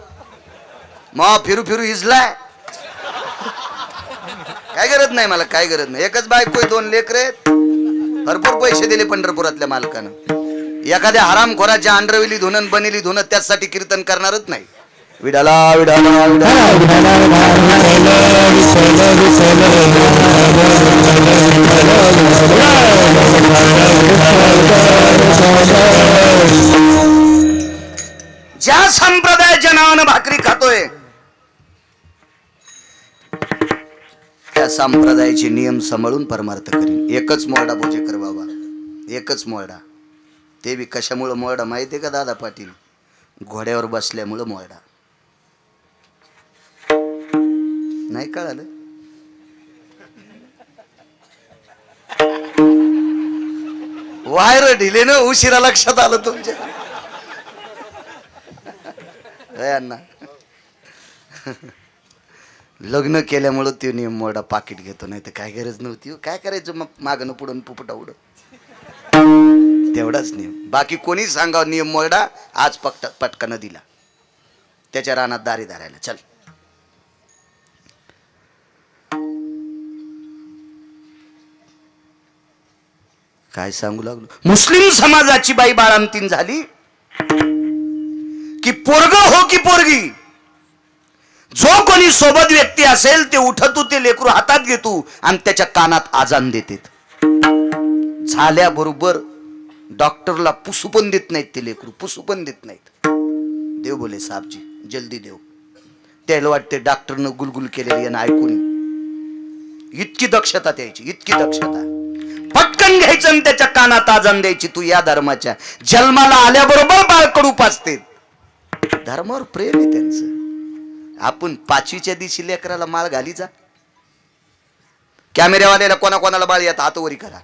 मग फिरू फिरू हिजलाय. काय गरज नाही मला, काय गरज नाही. एकच बायको, 2 लेकरे, भरपूर पैसे दिले पंढरपुरातल्या मालकानं. एखाद्या हरामखोराच्या अंडरविली धुनन बनेली धुन त्यासाठी कीर्तन करणारच नाही. विडाला विडाला ज्या संप्रदायाच्या नावानं भाकरी खातोय त्या संप्रदायाचे नियम सांभाळून परमार्थ करीन. एकच मोरडा भोजेकर बाबा, एकच मोरडा. ते बी कशामुळं मोरडा माहितीये का दादा पाटील? घोड्यावर बसल्यामुळं मोरडा. नाही कळालं? वायर ढिले ना, उशिरा लक्षात आलं तुमच्या. यांना लग्न केल्यामुळं ते नियम मोडा पाकिट घेतो, नाही तर काय गरज नव्हती हो. काय करायचं मग मागणं पुढून पुपटा उड तेवढाच नियम. बाकी कोणी सांगावं नियम मोडा, आज पटकन दिला त्याच्या रानात दारी धरायला चल. काय सांगू लागलो, मुस्लिम समाजाची बाई बाळंतीण झाली की पोरग हो की पोरगी, जो कोणी सोबत व्यक्ती असेल ते उठतू ते लेकरू हातात घेतो आणि त्याच्या कानात आजान देते. झाल्याबरोबर डॉक्टरला पुसू पण देत नाहीत ते लेकरू, पुसू पण देत नाहीत. देव बोले साहेबजी जल्दी देव. त्याला वाटते डॉक्टरनं गुलगुल केलेली यांना ऐकून. इतकी दक्षता द्यायची, इतकी दक्षता. पटकन घ्यायचं आणि त्याच्या कानात आजान द्यायची. तू या धर्माच्या जन्माला आल्याबरोबर बाळकडू पाचते. धर्मावर प्रेम आहे त्यांचं. आपण 5वीच्या दिवशी लेकराला माळ घाली जा. कॅमेऱ्यावाल्याला कोणाकोणाला बाळ येत हात वरी करा.